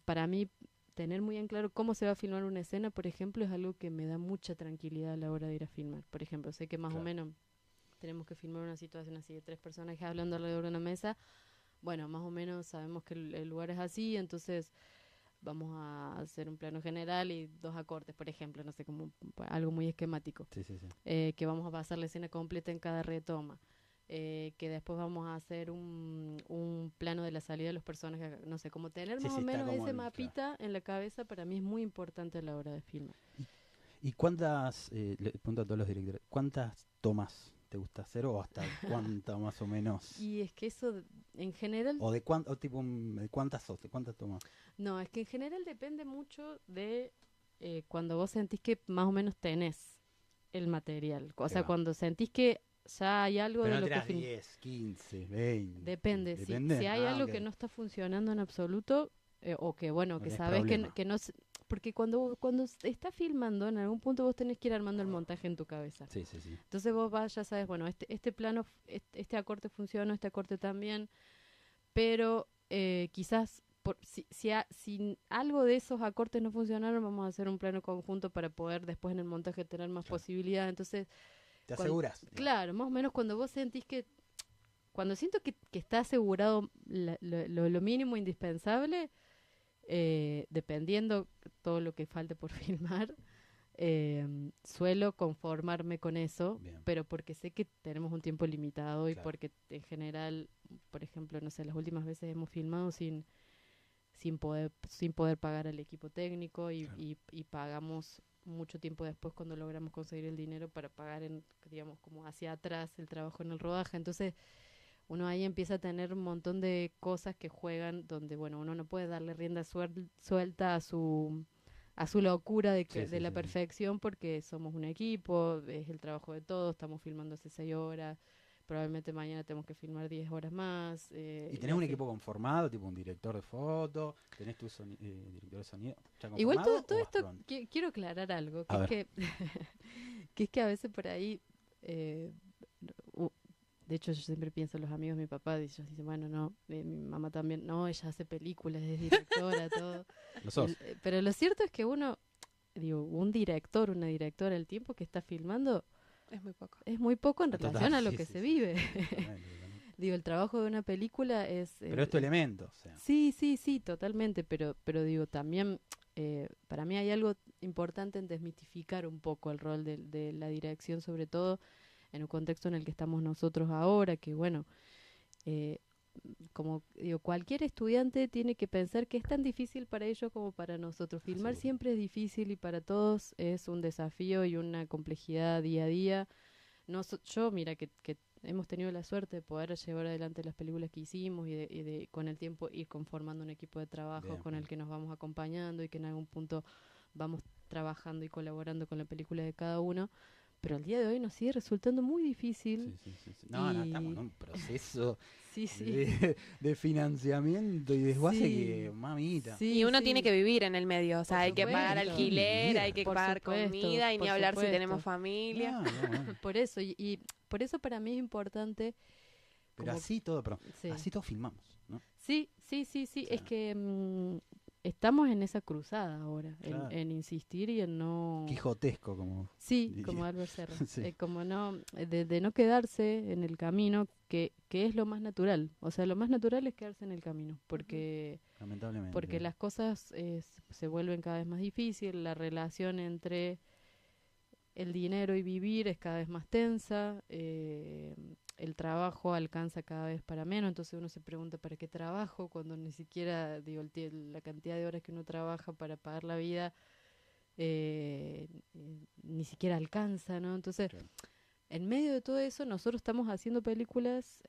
para mí, tener muy en claro cómo se va a filmar una escena, por ejemplo, es algo que me da mucha tranquilidad a la hora de ir a filmar. Por ejemplo, sé que más o menos tenemos que filmar una situación así de 3 personajes hablando alrededor de una mesa. Bueno, más o menos sabemos que el lugar es así, entonces vamos a hacer un plano general y 2 acortes, por ejemplo, no sé, como algo muy esquemático. Que vamos a pasar la escena completa en cada retoma. Que después vamos a hacer un plano de la salida de los personajes, no sé, como tener más o menos ese mapita en la cabeza para mí es muy importante a la hora de filmar. ¿Y cuántas, le pregunto a todos los directores, cuántas tomas te gusta hacer o hasta cuánta más o menos? Y es que eso en general... ¿O de cuántas tomas? No, es que en general depende mucho de cuando vos sentís que más o menos tenés el material. O sea, cuando sentís que ya hay algo pero de no lo que 10, 15, 20. Depende. Si hay algo que no está funcionando en absoluto, o que bueno, que sabes que no... Porque cuando estás filmando, en algún punto vos tenés que ir armando el montaje en tu cabeza. Sí. Entonces vos ya sabes, bueno, este plano, este acorte funciona, este acorte también, pero quizás si algo de esos acortes no funcionaron, vamos a hacer un plano conjunto para poder después en el montaje tener más posibilidad. Entonces... ¿Te aseguras? Claro, más o menos cuando vos sentís cuando siento que está asegurado lo mínimo indispensable, dependiendo todo lo que falte por filmar, suelo conformarme con eso, pero porque sé que tenemos un tiempo limitado y porque en general, por ejemplo, no sé, las últimas veces hemos filmado sin poder pagar al equipo técnico y pagamos mucho tiempo después cuando logramos conseguir el dinero para pagar digamos, como hacia atrás el trabajo en el rodaje. Entonces uno ahí empieza a tener un montón de cosas que juegan donde, bueno, uno no puede darle rienda suelta a su locura de la perfección, porque somos un equipo, es el trabajo de todos, estamos filmando hace 6 horas, probablemente mañana tenemos que filmar 10 horas más. ¿Y tenés un equipo conformado, tipo un director de foto? ¿Tenés tu director de sonido ya conformado? Igual todo esto, quiero aclarar algo, que es que a veces por ahí, de hecho yo siempre pienso en los amigos de mi papá, y ellos dicen, bueno, no, mi mamá también, no, ella hace películas, es directora, todo. Pero lo cierto es que un director, una directora, el tiempo que está filmando... Es muy poco en relación a lo que se vive. Digo, el trabajo de una película es... pero es tu elemento, o sea. Sí, totalmente, pero digo, también para mí hay algo importante en desmitificar un poco el rol de la dirección, sobre todo en un contexto en el que estamos nosotros ahora, que bueno, como digo, cualquier estudiante tiene que pensar que es tan difícil para ellos como para nosotros. Filmar siempre es difícil y para todos es un desafío y una complejidad día a día. Yo, mira, que hemos tenido la suerte de poder llevar adelante las películas que hicimos y de con el tiempo ir conformando un equipo de trabajo con el que nos vamos acompañando y que en algún punto vamos trabajando y colaborando con la película de cada uno. Pero al día de hoy nos sigue resultando muy difícil. Sí. No, estamos en un proceso de financiamiento y desguace que, mamita. Y uno tiene que vivir en el medio, o sea, hay que pagar alquiler, hay que pagar comida y ni hablar si tenemos familia. Bueno. Por eso, y por eso para mí es importante Pero como- así todo, pero sí. así todo filmamos, ¿no? Sí, sea, es que estamos en esa cruzada ahora, Claro. en insistir y en no... Quijotesco, como... Sí, diría. como Albert Serra. Sí. Como no, de no quedarse en el camino, que es lo más natural. O sea, lo más natural es quedarse en el camino, porque Lamentablemente. las cosas se vuelven cada vez más difíciles, la relación entre el dinero y vivir es cada vez más tensa, el trabajo alcanza cada vez para menos, entonces uno se pregunta ¿para qué trabajo? Cuando ni siquiera, digo, la cantidad de horas que uno trabaja para pagar la vida ni siquiera alcanza, ¿no? Entonces, Claro. en medio de todo eso, nosotros estamos haciendo películas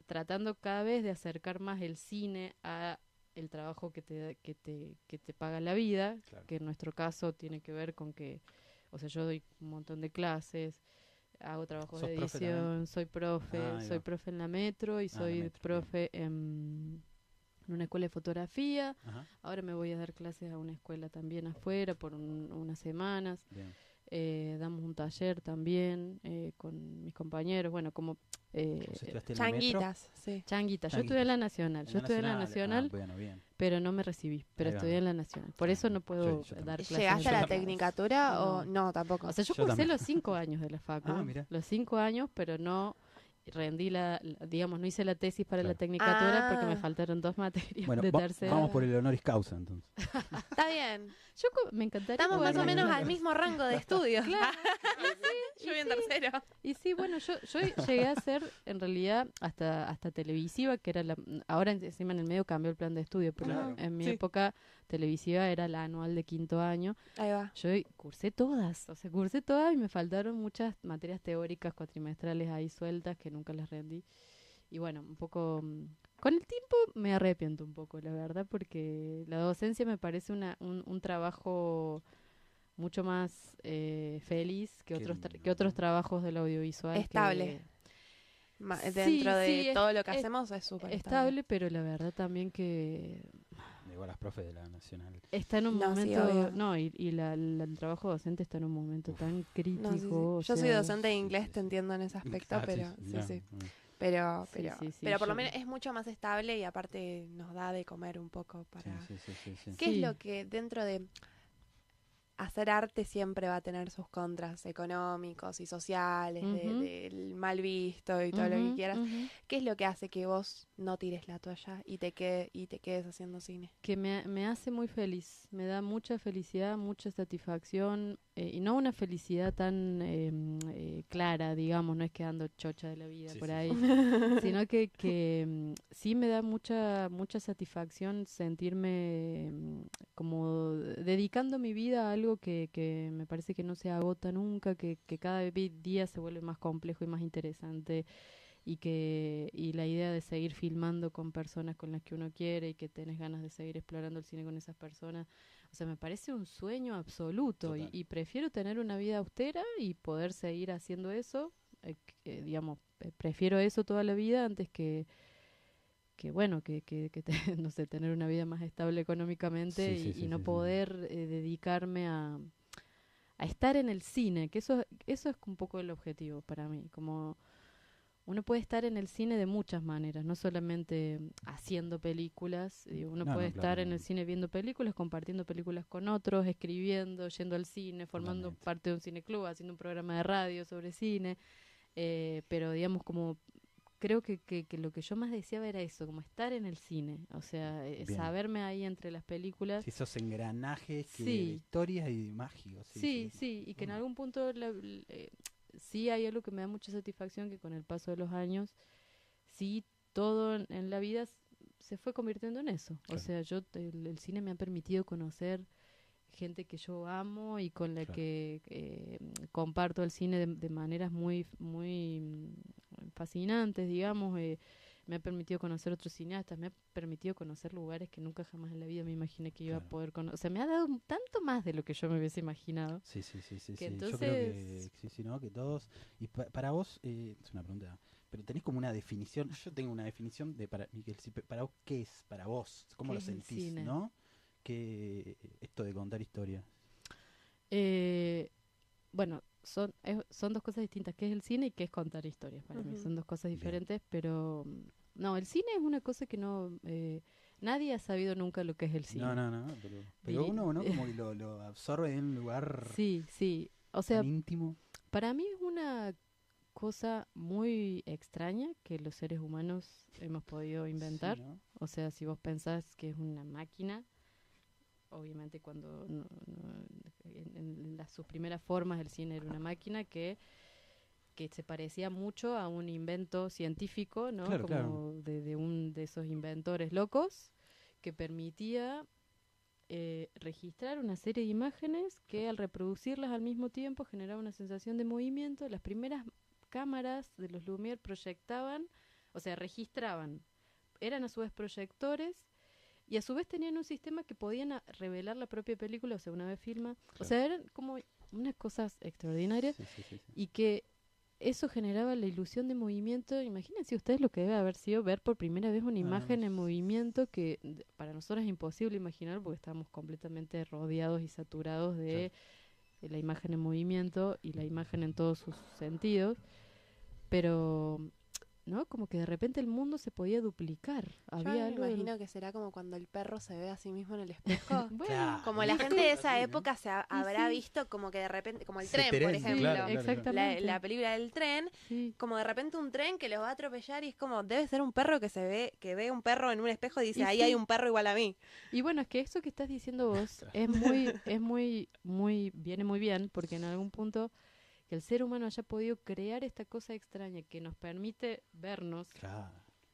tratando cada vez de acercar más el cine a el trabajo que te paga la vida, Claro. que en nuestro caso tiene que ver con que, o sea, yo doy un montón de clases, hago trabajos de ¿Sos profe edición, también? soy profe, Ahí soy va. profe en la Metro y Ah, la soy Metro, profe en una escuela de fotografía. Ajá, Ahora me voy a dar clases a una escuela también afuera por unas semanas. bien. Damos un taller también con mis compañeros. Bueno, como ¿Vos estudiaste en la Metro? Changuitas, sí. changuita. Yo Changuitas. estudié en la Nacional. Yo estudié en la Nacional, bueno, bien. pero no me recibí. Pero Ahí va. estudié en la Nacional. Por eso no puedo Yo también. dar clases. ¿Llegaste a en la otras. tecnicatura o no? Tampoco. O sea, yo Yo cursé también. los 5 años de la facu. Ah, mirá. Los 5 años, pero no rendí digamos, no hice la tesis para la Claro. tecnicatura porque me Ah. faltaron 2 materias Bueno, de tercera. vamos por el honoris causa, entonces. Está bien. Me encantaría Estamos más poder o menos rendir. al mismo rango de estudios. Claro. Yo voy en tercero. Y sí, bueno, yo llegué a ser, en realidad, hasta televisiva, que era ahora encima en el medio cambió el plan de estudio, pero Claro. en mi Sí. época televisiva era la anual de 5º año. Ahí va. Yo cursé todas y me faltaron muchas materias teóricas cuatrimestrales ahí sueltas que nunca las rendí. Y bueno, un poco, con el tiempo me arrepiento un poco, la verdad, porque la docencia me parece un trabajo mucho más feliz que Qué otros lindo, que otros ¿no? trabajos del audiovisual. Estable. Sí, Dentro de sí, todo lo que es hacemos es súper estable, pero la verdad también que Digo, las profes de la Nacional. está en un No, sí, momento, obvio. no, y el trabajo docente está en un momento tan crítico. No, sí, sí. o Yo soy sea, docente de sí, inglés, sí, te sí. entiendo en ese aspecto, pero sí, ya, sí. mm. Pero Sí, pero por lo yo- menos es mucho más estable y aparte nos da de comer un poco para... Sí, sí, sí, sí. ¿Qué Sí. es lo que dentro de hacer arte siempre va a tener sus contras económicos y sociales, Ujú. del mal visto y todo lo que Ujú, quieras? ujú. ¿Qué es lo que hace que vos no tires la toalla y te quedes haciendo cine? Que me hace muy feliz, me da mucha felicidad, mucha satisfacción, y no una felicidad tan clara, digamos, no es que ando chocha de la vida Sí, por sí, ahí, sino que sí me da mucha satisfacción sentirme como dedicando mi vida a algo que me parece que no se agota nunca, que cada día se vuelve más complejo y más interesante. Y la idea de seguir filmando con personas con las que uno quiere y que tenés ganas de seguir explorando el cine con esas personas, o sea, me parece un sueño absoluto Total. y prefiero tener una vida austera y poder seguir haciendo eso, digamos, prefiero eso toda la vida antes que bueno, no sé, tener una vida más estable económicamente Sí, sí, y sí, no sí, sí. poder dedicarme a estar en el cine, que eso es un poco el objetivo para mí, como uno puede estar en el cine de muchas maneras, no solamente haciendo películas, uno No, puede no, estar claro, en no. el cine viendo películas, compartiendo películas con otros, escribiendo, yendo al cine, formando Totalmente. parte de un cineclub, haciendo un programa de radio sobre cine, pero digamos como creo que lo que yo más deseaba era eso, como estar en el cine, o sea, Bien. saberme ahí entre las películas. Sí, esos engranajes que Sí. de historias y mágicos. Sí, y que en algún punto sí hay algo que me da mucha satisfacción, que con el paso de los años, sí, todo en la vida se fue convirtiendo en eso. Claro. O sea, el cine me ha permitido conocer gente que yo amo y con la Claro. que comparto el cine de maneras muy fascinantes, digamos. Me ha permitido conocer otros cineastas, me ha permitido conocer lugares que nunca jamás en la vida me imaginé que iba a Claro. poder conocer. O sea, me ha dado tanto más de lo que yo me hubiese imaginado. Sí, sí, sí, sí, Que sí. Yo creo que entonces- sí, sí, ¿no? Que todos... Y para vos, es una pregunta, pero tenés como una definición, yo tengo una definición de para Miguel, para vos, ¿qué es para vos? ¿Cómo ¿Qué lo es el sentís, cine? no? Que esto de contar historias. Eh, bueno, son dos cosas distintas, qué es el cine y qué es contar historias para mí. Ujú. Son dos cosas Bien. diferentes, pero no, el cine es una cosa que no... nadie ha sabido nunca lo que es el cine. No, pero Di- uno, ¿no? Como que lo absorbe en un lugar Sí, sí. O sea, tan íntimo. para mí es una cosa muy extraña que los seres humanos hemos podido inventar. Sí, ¿no? O sea, si vos pensás que es una máquina, obviamente cuando sus primeras formas el cine era una máquina que se parecía mucho a un invento científico, ¿no? Claro, Como claro. de esos inventores locos que permitía registrar una serie de imágenes que al reproducirlas al mismo tiempo generaba una sensación de movimiento. Las primeras cámaras de los Lumière proyectaban, o sea, registraban, eran a su vez proyectores y a su vez tenían un sistema que podían revelar la propia película, o sea, una vez filma. O Claro. sea, eran como unas cosas extraordinarias Sí. y que eso generaba la ilusión de movimiento. Imagínense ustedes lo que debe haber sido ver por primera vez una imagen en movimiento que para nosotros es imposible imaginar porque estamos completamente rodeados y saturados de la imagen en movimiento y la imagen en todos sus sentidos. Pero, ¿no? Como que de repente el mundo se podía duplicar. Yo Había me algo del- imagino que será como cuando el perro se ve a sí mismo en el espejo. Bueno, Claro. Como la Una gente de cosa esa así, ¿no? época habrá visto como que de repente, como el Se tren, por tren, ejemplo. claro, claro. exactamente. La película del tren, Sí. como de repente un tren que los va a atropellar y es como, debe ser un perro que ve un perro en un espejo y dice, Y ahí sí. hay un perro igual a mí. Y bueno, es que eso que estás diciendo vos viene muy bien, porque en algún punto que el ser humano haya podido crear esta cosa extraña que nos permite vernos Claro.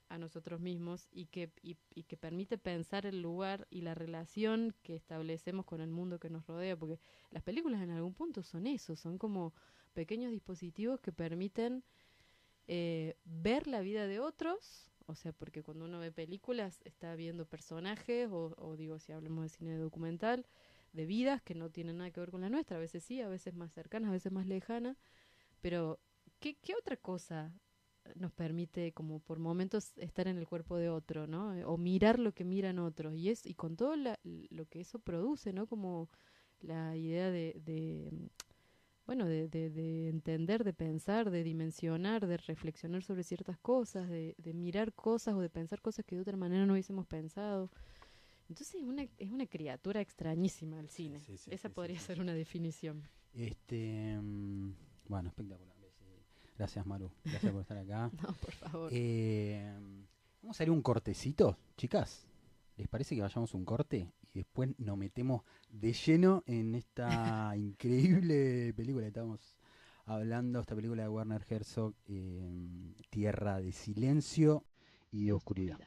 a nosotros mismos y que permite pensar el lugar y la relación que establecemos con el mundo que nos rodea, porque las películas en algún punto son eso, son como pequeños dispositivos que permiten ver la vida de otros, o sea, porque cuando uno ve películas está viendo personajes, o digo, si hablamos de cine documental, de vidas que no tienen nada que ver con la nuestra, a veces sí, a veces más cercanas, a veces más lejanas, pero ¿qué otra cosa nos permite como por momentos estar en el cuerpo de otro, ¿no? O mirar lo que miran otros, y con todo lo que eso produce, ¿no? Como la idea bueno, de entender, de pensar, de dimensionar, de reflexionar sobre ciertas cosas, de mirar cosas o de pensar cosas que de otra manera no hubiésemos pensado. Entonces es una criatura extrañísima el cine. Sí, Esa sí, podría sí. ser una definición. Bueno, espectacular. Gracias, Maru. Gracias por estar acá. No, por favor. Vamos a hacer un cortecito, chicas. ¿Les parece que vayamos a un corte? Y después nos metemos de lleno en esta increíble película que estamos hablando, esta película de Werner Herzog, Tierra de Silencio y de Oscuridad.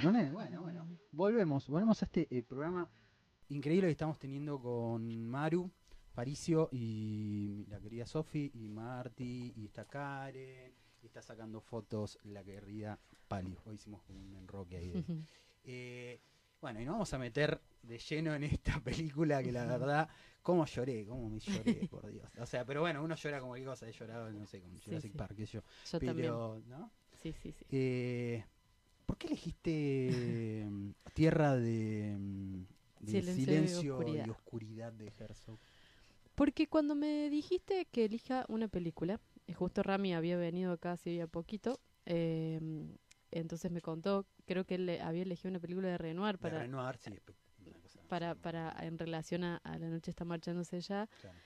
Bueno, volvemos a este programa increíble que estamos teniendo con Maru, Paricio y la querida Sofi y Marti, y está Karen, y está sacando fotos la querida Pali. Hoy hicimos un enroque ahí. Bueno, y nos vamos a meter de lleno en esta película que la verdad, cómo me lloré, por Dios. O sea, pero bueno, uno llora como cualquier cosa, he llorado, no sé, con Jurassic Park, qué sé yo. Yo Pero, también. ¿no? Sí. ¿Por qué elegiste Tierra de Silencio y Oscuridad de Herzog? Porque cuando me dijiste que elija una película, justo Rami había venido acá hace poquito, entonces me contó, creo que él había elegido una película de Renoir para, Sí, una cosa, para en relación a La noche está marchándose ya. claro.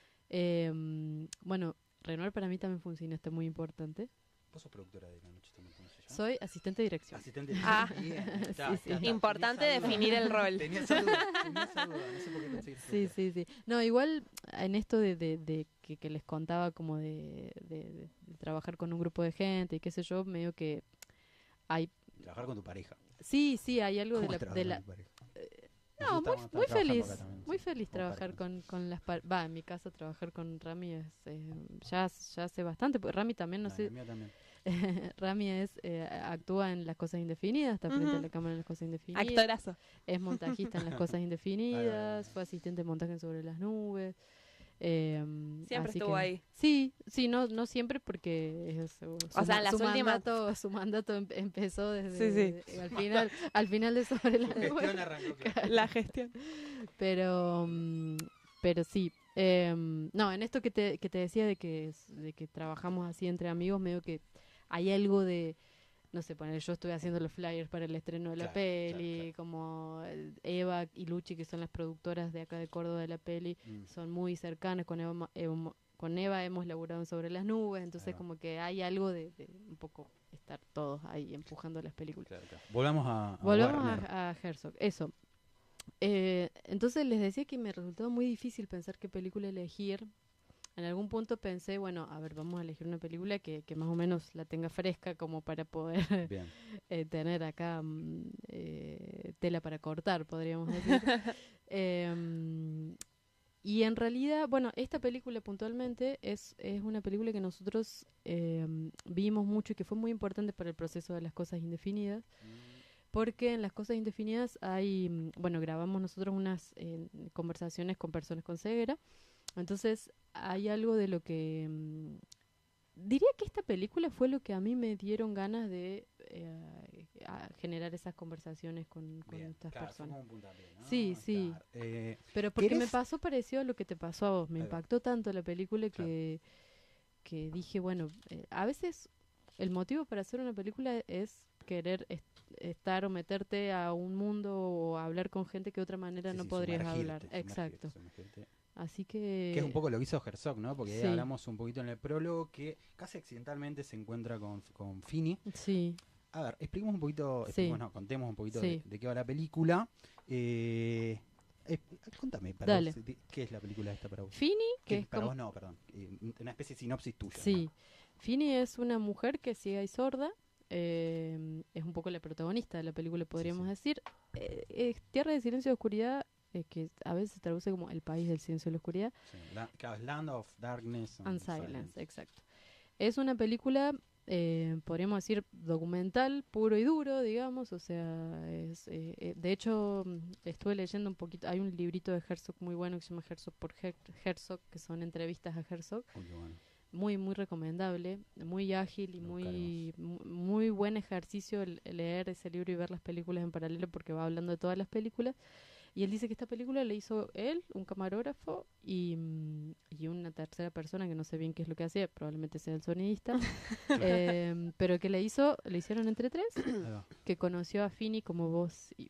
Bueno, Renoir para mí también fue un cineasta muy importante. ¿Vos sos productora de La noche también? ¿Cómo se llama? Soy asistente de dirección. Asistente de Ah. Bien, Sí. Importante tenía esa duda. definir el rol. Tenía esa duda, no sé por qué pensé que Sí. No, igual en esto de que les contaba como de trabajar con un grupo de gente y qué sé yo, medio que hay... Trabajar con tu pareja. Sí, hay algo ¿Cómo de es trabajar de la... con tu pareja? No, Nosotros muy estamos trabajando feliz, acá también, muy sí, feliz como trabajar pareja. con las en mi caso trabajar con Rami es ya hace bastante, porque Rami también, no La sé, mía también. Rami actúa en Las Cosas Indefinidas, está frente a la cámara en Las Cosas Indefinidas, Actorazo. es montajista en Las Cosas Indefinidas, Ay. fue asistente de montaje en Sobre las Nubes. Siempre Así estuvo que- ahí. Sí, no siempre porque O sea, en las últimas- su mandato empezó Sí. al final de Sobre las Tu Nubes. gestión arrancó, claro. La gestión. Pero sí. No, en esto que te decía de que trabajamos así entre amigos, medio que hay algo de, no sé, poner, yo estuve haciendo los flyers para el estreno de la Claro, peli, claro. como Eva y Luchi, que son las productoras de acá de Córdoba de la peli, son muy cercanas. Con Eva hemos laburado en Sobre las Nubes, entonces Ahí va. como que hay algo de un poco estar todos ahí empujando las películas. Claro. Volvamos a Volvamos Warner. a Herzog, eso. Entonces les decía que me resultó muy difícil pensar qué película elegir. En algún punto pensé, bueno, a ver, vamos a elegir una película que más o menos la tenga fresca como para poder Bien. tener acá tela para cortar, podríamos decir. Y en realidad, bueno, esta película puntualmente es una película que nosotros vimos mucho y que fue muy importante para el proceso de Las Cosas Indefinidas. Porque en Las Cosas Indefinidas hay, bueno, grabamos nosotros unas conversaciones con personas con ceguera. Entonces hay algo de lo que... diría que esta película fue lo que a mí me dieron ganas de generar esas conversaciones con Bien. estas Claro, fue personas. como un puntapié, ¿no? Sí. Claro. Pero porque me ¿Querés? pasó parecido a lo que te pasó a vos. Me Ahí va. impactó tanto la película Claro. que dije, bueno, a veces el motivo para hacer una película es querer estar o meterte a un mundo o hablar con gente que de otra manera Sí, no sí, podrías sumergirte, hablar. Exacto. sumergirte. Así que... Que es un poco lo que hizo Herzog, ¿no? Porque ahí Sí. hablamos un poquito en el prólogo que casi accidentalmente se encuentra con Fini. Sí. A ver, expliquemos un poquito, Sí. contemos un poquito Sí. de qué va la película. Contame, para Dale. vos, ¿qué es la película esta para vos? Fini, que es Para como... vos no, perdón. Una especie de sinopsis tuya. Sí. Fini es una mujer que es ciega y sorda. Es un poco la protagonista de la película, podríamos sí. decir. Tierra de Silencio y Oscuridad, que a veces se traduce como El País del Silencio y la Oscuridad. Sí, claro, es Land of Darkness And Silence, exacto. Es una película, podríamos decir, documental, puro y duro, digamos. O sea, de hecho, estuve leyendo un poquito. Hay un librito de Herzog muy bueno que se llama Herzog por Herzog, que son entrevistas a Herzog. Uy, qué bueno. Muy, muy recomendable, muy ágil y muy buen ejercicio leer ese libro y ver las películas en paralelo, porque va hablando de todas las películas. Y él dice que esta película le hizo él, un camarógrafo y una tercera persona que no sé bien qué es lo que hacía, probablemente sea el sonidista, pero que le hicieron entre tres, Ahí va. que conoció a Fini, como vos y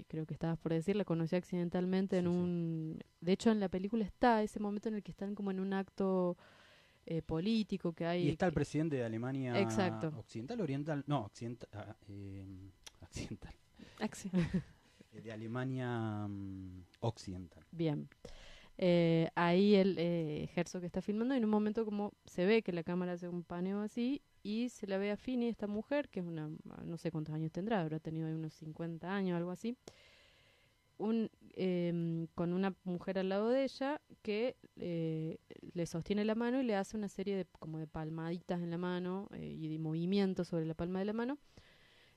creo que estabas por decir, la conoció accidentalmente en Sí, sí. un... De hecho, en la película está ese momento en el que están como en un acto político que hay... Y está el presidente de Alemania Exacto. Occidental, Oriental, no, Occidental, Occidental, de Alemania Occidental. Bien. Ahí el Herzog está filmando y en un momento como se ve que la cámara hace un paneo así y se la ve a Finney, esta mujer, que es una, no sé cuántos años tendrá, habrá tenido ahí unos 50 años, algo así, con una mujer al lado de ella que le sostiene la mano y le hace una serie de como de palmaditas en la mano y de movimientos sobre la palma de la mano,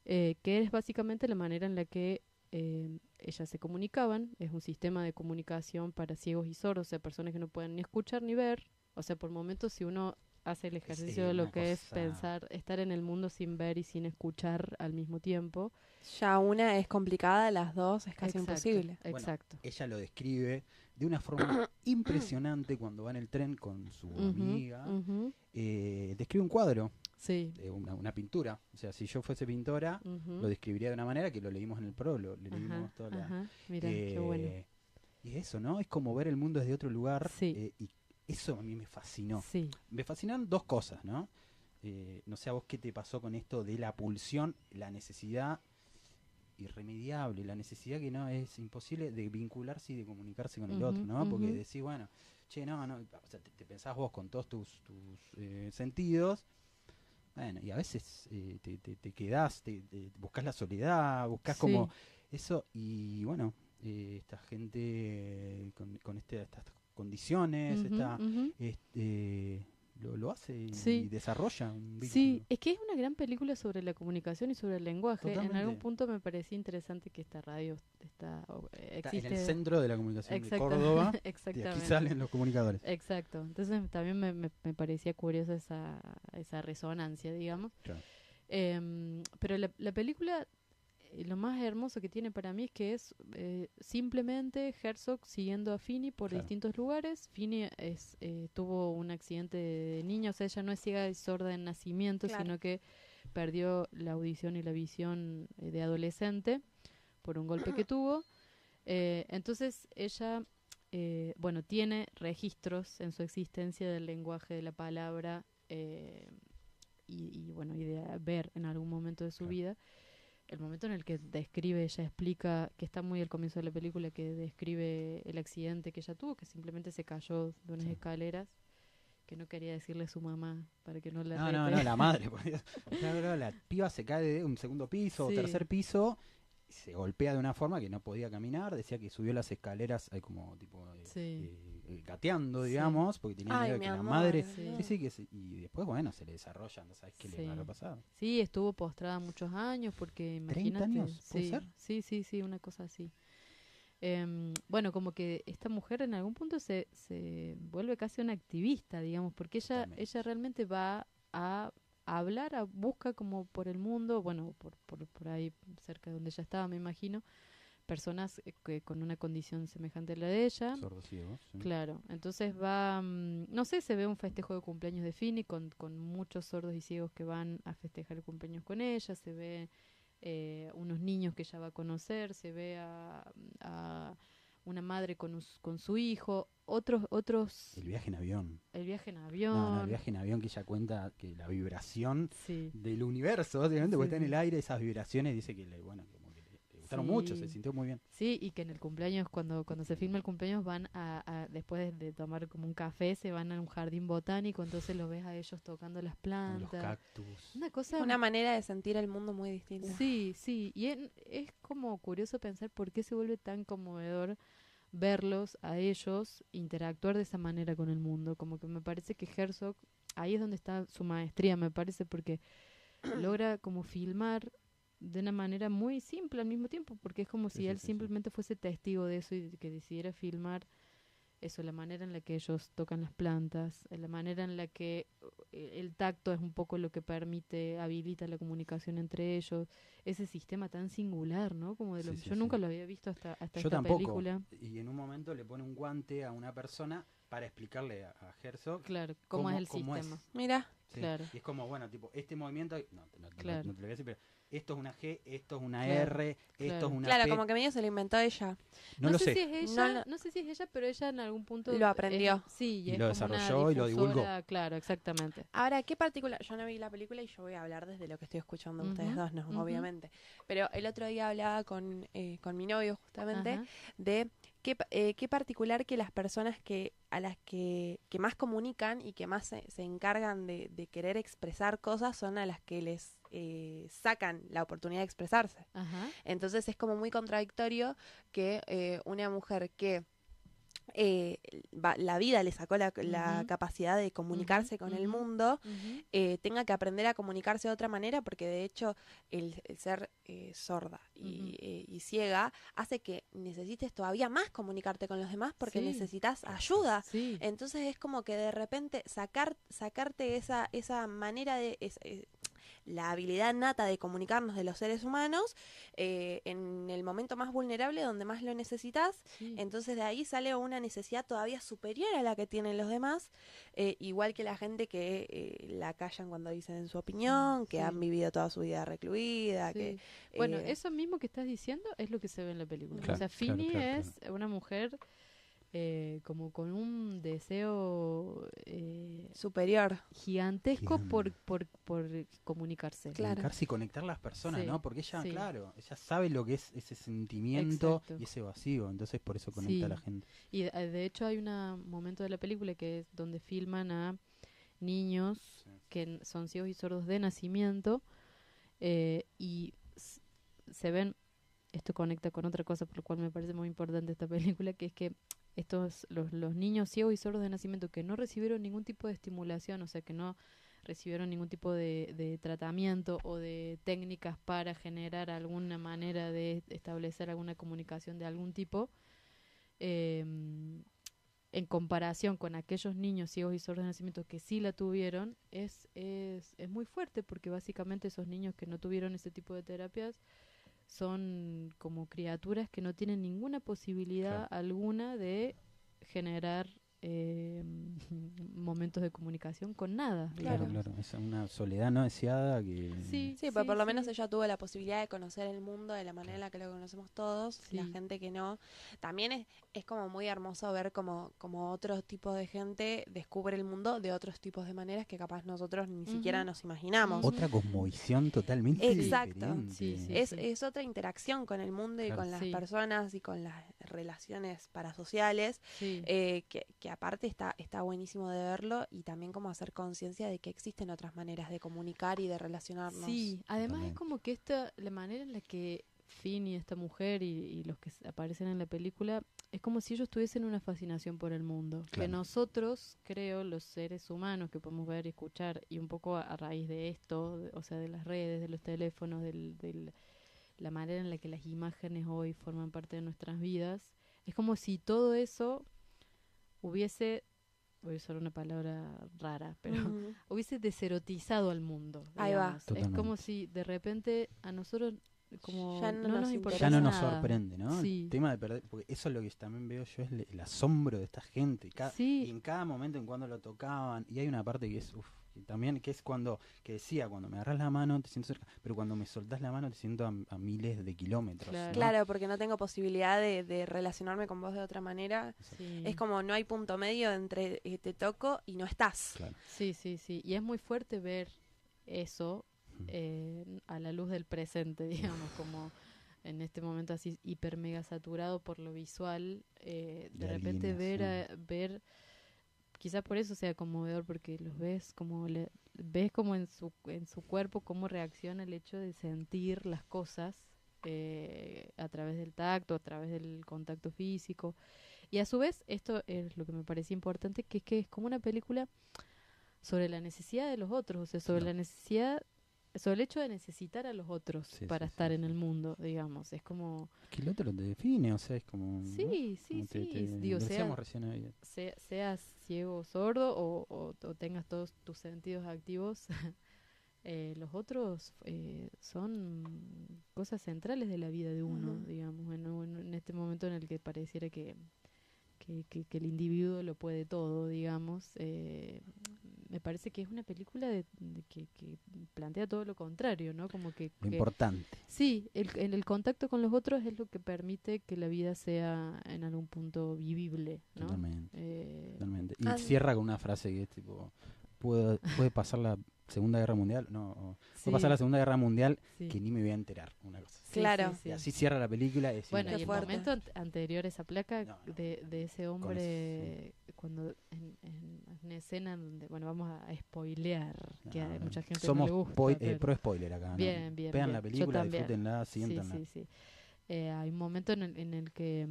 que es básicamente la manera en la que ellas se comunicaban. Es un sistema de comunicación para ciegos y sordos, o sea, personas que no pueden ni escuchar ni ver. O sea, por momentos, si uno hace el ejercicio de lo que es pensar, estar en el mundo sin ver y sin escuchar al mismo tiempo. Ya una es complicada, las dos es casi imposible. Exacto. Bueno, ella lo describe de una forma impresionante cuando va en el tren con su amiga. Describe un cuadro. Sí. Una pintura. O sea, si yo fuese pintora, lo describiría de una manera que lo leímos en el prólogo. Le leímos toda la... Mira, qué bueno. Y eso, ¿no? Es como ver el mundo desde otro lugar. Sí. Y eso a mí me fascinó. Sí. Me fascinaron dos cosas, ¿no? No sé a vos qué te pasó con esto de la pulsión, la necesidad irremediable, la necesidad que no es imposible de vincularse y de comunicarse con el otro, ¿no? Porque decís, bueno, che, no, o sea, te pensás vos con todos tus sentidos. Bueno, y a veces te quedás, te buscás la soledad, buscás como eso, y bueno, esta gente con estas condiciones, lo hace y desarrolla un vínculo. Sí, es que es una gran película sobre la comunicación y sobre el lenguaje. Totalmente. En algún punto me parecía interesante que esta radio existe en el centro de la comunicación de Exacto. Córdoba. Exactamente. Y aquí salen los comunicadores. Exacto. Entonces también me parecía curiosa esa resonancia, digamos. Claro. Pero la película, lo más hermoso que tiene para mí es que es simplemente Herzog siguiendo a Finney por distintos lugares. Finney tuvo un accidente de niña, o sea, ella no es ciega y sorda en nacimiento, sino que perdió la audición y la visión de adolescente por un golpe que tuvo. Entonces ella, bueno, tiene registros en su existencia del lenguaje de la palabra y de ver en algún momento de su vida. El momento en el que describe, ella explica, que está muy al comienzo de la película, que describe el accidente que ella tuvo, que simplemente se cayó de unas escaleras, que no quería decirle a su mamá para que no la rete. No, la madre. La piba se cae de un segundo piso o tercer piso, y se golpea de una forma que no podía caminar, decía que subió las escaleras como tipo gateando, digamos, porque tenía miedo de que la madre... y después, bueno, se le desarrolla, no sabes qué le habrá pasado. Sí, estuvo postrada muchos años, porque imagínate... ¿30 años? ¿Puede ser? Sí, una cosa así. Bueno, como que esta mujer en algún punto se vuelve casi una activista, digamos, porque ella realmente va a hablar, busca como por el mundo, bueno, por ahí cerca de donde ella estaba, me imagino, personas que con una condición semejante a la de ella. Sordos ciegos. Sí. Claro, entonces va, no sé, se ve un festejo de cumpleaños de Finney con muchos sordos y ciegos que van a festejar el cumpleaños con ella, se ve unos niños que ella va a conocer, se ve a una madre con su hijo, otros... El viaje en avión. El viaje en avión. No, el viaje en avión, que ella cuenta que la vibración del universo, básicamente, porque está en el aire, esas vibraciones, dice que le gustaron mucho, se sintió muy bien. Sí, y que en el cumpleaños, cuando se filma el cumpleaños, van después de tomar como un café, se van a un jardín botánico, entonces los ves a ellos tocando las plantas. Los cactus. Una manera de sentir el mundo muy distinta. Sí, y es como curioso pensar por qué se vuelve tan conmovedor verlos a ellos interactuar de esa manera con el mundo. Como que me parece que Herzog, ahí es donde está su maestría, me parece, porque logra como filmar de una manera muy simple al mismo tiempo, porque es como si él simplemente fuese testigo de eso y que decidiera filmar eso, la manera en la que ellos tocan las plantas, la manera en la que el tacto es un poco lo que habilita la comunicación entre ellos, ese sistema tan singular, ¿no? Como yo nunca lo había visto hasta yo esta tampoco. película. Y en un momento le pone un guante a una persona para explicarle a Herzog cómo es el sistema. Mira. Claro. Y es como, bueno, tipo, este movimiento, no te lo voy a decir, pero esto es una G, esto es una R, esto es una P. Claro, como que medio se lo inventó ella. No lo sé. Si es ella, no sé si es ella, pero ella en algún punto lo aprendió. Y lo desarrolló y lo divulgó. Claro, exactamente. Ahora, ¿qué particular? Yo no vi la película y yo voy a hablar desde lo que estoy escuchando de ustedes dos, ¿no? Obviamente. Pero el otro día hablaba con mi novio justamente de qué particular que las personas a las que más comunican y que más se encargan de querer expresar cosas son a las que les sacan la oportunidad de expresarse. Ajá. Entonces es como muy contradictorio que una mujer que la vida le sacó la Ujú. capacidad de comunicarse Ujú, con el ujú, mundo, ujú. tenga que aprender a comunicarse de otra manera, porque de hecho el ser sorda y ciega hace que necesites todavía más comunicarte con los demás porque Sí. necesitas ayuda. Sí. Entonces es como que de repente sacarte esa manera la habilidad nata de comunicarnos de los seres humanos en el momento más vulnerable donde más lo necesitas. Sí. Entonces de ahí sale una necesidad todavía superior a la que tienen los demás, igual que la gente que la callan cuando dicen su opinión, que Sí. han vivido toda su vida recluida, Sí. que Bueno, eh, eso mismo que estás diciendo es lo que se ve en la película. Claro, O sea, claro, Fini claro, es una mujer como con un deseo superior. gigantesco Gigante. por comunicarse. Claro. Comunicarse y conectar las personas, Sí, ¿no? Porque ella, sí. claro, ella sabe lo que es ese sentimiento Exacto. y ese vacío, entonces por eso conecta a la Sí. gente. Y de hecho hay un momento de la película que es donde filman a niños Sí. que son ciegos y sordos de nacimiento y se ven, esto conecta con otra cosa por lo cual me parece muy importante esta película, que es que los niños ciegos y sordos de nacimiento que no recibieron ningún tipo de estimulación, o sea que no recibieron ningún tipo de tratamiento o de técnicas para generar alguna manera de establecer alguna comunicación de algún tipo, en comparación con aquellos niños ciegos y sordos de nacimiento que sí la tuvieron, es muy fuerte, porque básicamente esos niños que no tuvieron ese tipo de terapias son como criaturas que no tienen ninguna posibilidad alguna de generar momentos de comunicación con nada. Claro, digamos. claro, es una soledad no deseada que... Sí, Sí, pero por lo menos sí. ella tuvo la posibilidad de conocer el mundo de la manera en la que lo conocemos todos, la Sí. gente que no. También es como muy hermoso ver como otros tipos de gente descubre el mundo de otros tipos de maneras que capaz nosotros ni siquiera Ujú. nos imaginamos. Ujú. Otra cosmovisión totalmente Exacto. diferente. Sí, sí. Es otra interacción con el mundo y Claro. con las Sí. personas y con las relaciones parasociales, Sí. que aparte está buenísimo de verlo, y también como hacer conciencia de que existen otras maneras de comunicar y de relacionarnos. Sí, además es Totalmente. como que la manera en la que Finn y esta mujer y los que aparecen en la película, es como si ellos tuviesen una fascinación por el mundo. Que Claro. nosotros, creo, los seres humanos que podemos ver y escuchar, y un poco a raíz de esto, o sea, de las redes, de los teléfonos, la manera en la que las imágenes hoy forman parte de nuestras vidas, es como si todo eso hubiese, voy a usar una palabra rara, pero Ujú. hubiese deserotizado al mundo. Ahí va. Digamos. Es como Totalmente. si de repente a nosotros como Ya no no nos nos interesa importa Ya no nos nada. sorprende, ¿no? Sí. El tema de perder, porque eso es lo que también veo yo, es el asombro de esta gente. Y Sí, en cada momento en cuando lo tocaban, y hay una parte que es, que también, que es que decía, cuando me agarras la mano te siento cerca, pero cuando me soltás la mano te siento a miles de kilómetros. Claro. ¿no? Claro, porque no tengo posibilidad de relacionarme con vos de otra manera. sí. Es como no hay punto medio entre te toco y no estás. Claro. Sí, sí, sí. Y es muy fuerte ver eso a la luz del presente, digamos, como en este momento así hiper mega saturado por lo visual, de La repente alineación. ver, quizás por eso sea conmovedor, porque los ves como ves como en su cuerpo cómo reacciona el hecho de sentir las cosas a través del tacto, a través del contacto físico. Y a su vez, esto es lo que me parecía importante, que es como una película sobre la necesidad de los otros, o sea, sobre Claro. la necesidad, sobre el hecho de necesitar a los otros Sí, para sí, estar sí, en sí. el mundo, digamos. Es como, Que el otro te define, o sea, es como... ¿no? sí, sí, Como sí, digo, lo decíamos recién hoy. seas ciego o sordo o tengas todos tus sentidos activos, los otros son cosas centrales de la vida de uno, Ujú. digamos, en este momento en el que pareciera que el individuo lo puede todo, digamos. Me parece que es una película que plantea todo lo contrario, ¿no? Como que Lo importante. sí, en el contacto con los otros es lo que permite que la vida sea en algún punto vivible, ¿no? Totalmente. Totalmente. Y Ah, cierra con una frase que es tipo, puede pasar la Segunda Guerra Mundial, no, Sí, puede pasar la Segunda Guerra Mundial sí. que ni me voy a enterar, una cosa. Sí, Claro. sí, sí. Y así cierra la película. Y Bueno, Qué y el fuerte. momento anterior a esa placa No, no. de ese hombre, cuando en una escena donde, bueno, vamos a spoilear, que a mucha gente no somos le gusta. pero- pro spoiler acá, ¿no? Bien, bien, Vean bien. la Yo película, también. disfrútenla, Sí, siéntanla. sí, sí. Hay un momento en el que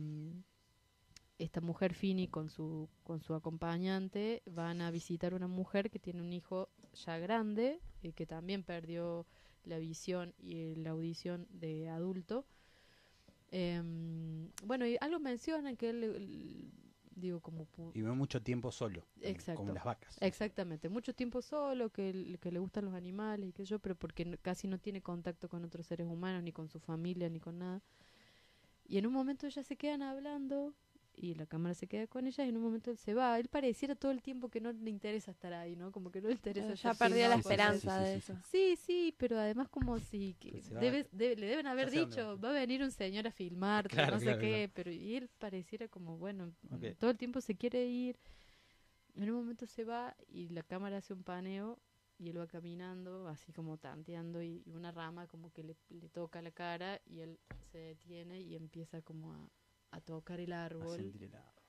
esta mujer Fini con su acompañante van a visitar una mujer que tiene un hijo ya grande, que también perdió la visión y la audición de adulto. Bueno, y algo mencionan que él, digo, como... Y ve mucho tiempo solo, Exacto. como las vacas. Exactamente, mucho tiempo solo, que le gustan los animales y que yo, pero porque casi no tiene contacto con otros seres humanos, ni con su familia, ni con nada. Y en un momento ellas se quedan hablando y la cámara se queda con ellas y en un momento él se va. Él pareciera todo el tiempo que no le interesa estar ahí, ¿no? Como que no le interesa. Ya estar perdió la filmando cosas. esperanza sí, de sí, eso. Sí, sí, pero además como si Que se va- le deben haber ya sé dónde dicho, va. va a venir un señor a filmarte, Claro, no sé claro, qué, pero y él pareciera como, bueno, Ok. todo el tiempo se quiere ir. En un momento se va y la cámara hace un paneo y él va caminando, así como tanteando y una rama como que le toca la cara y él se detiene y empieza como a tocar el A árbol. sentir el árbol.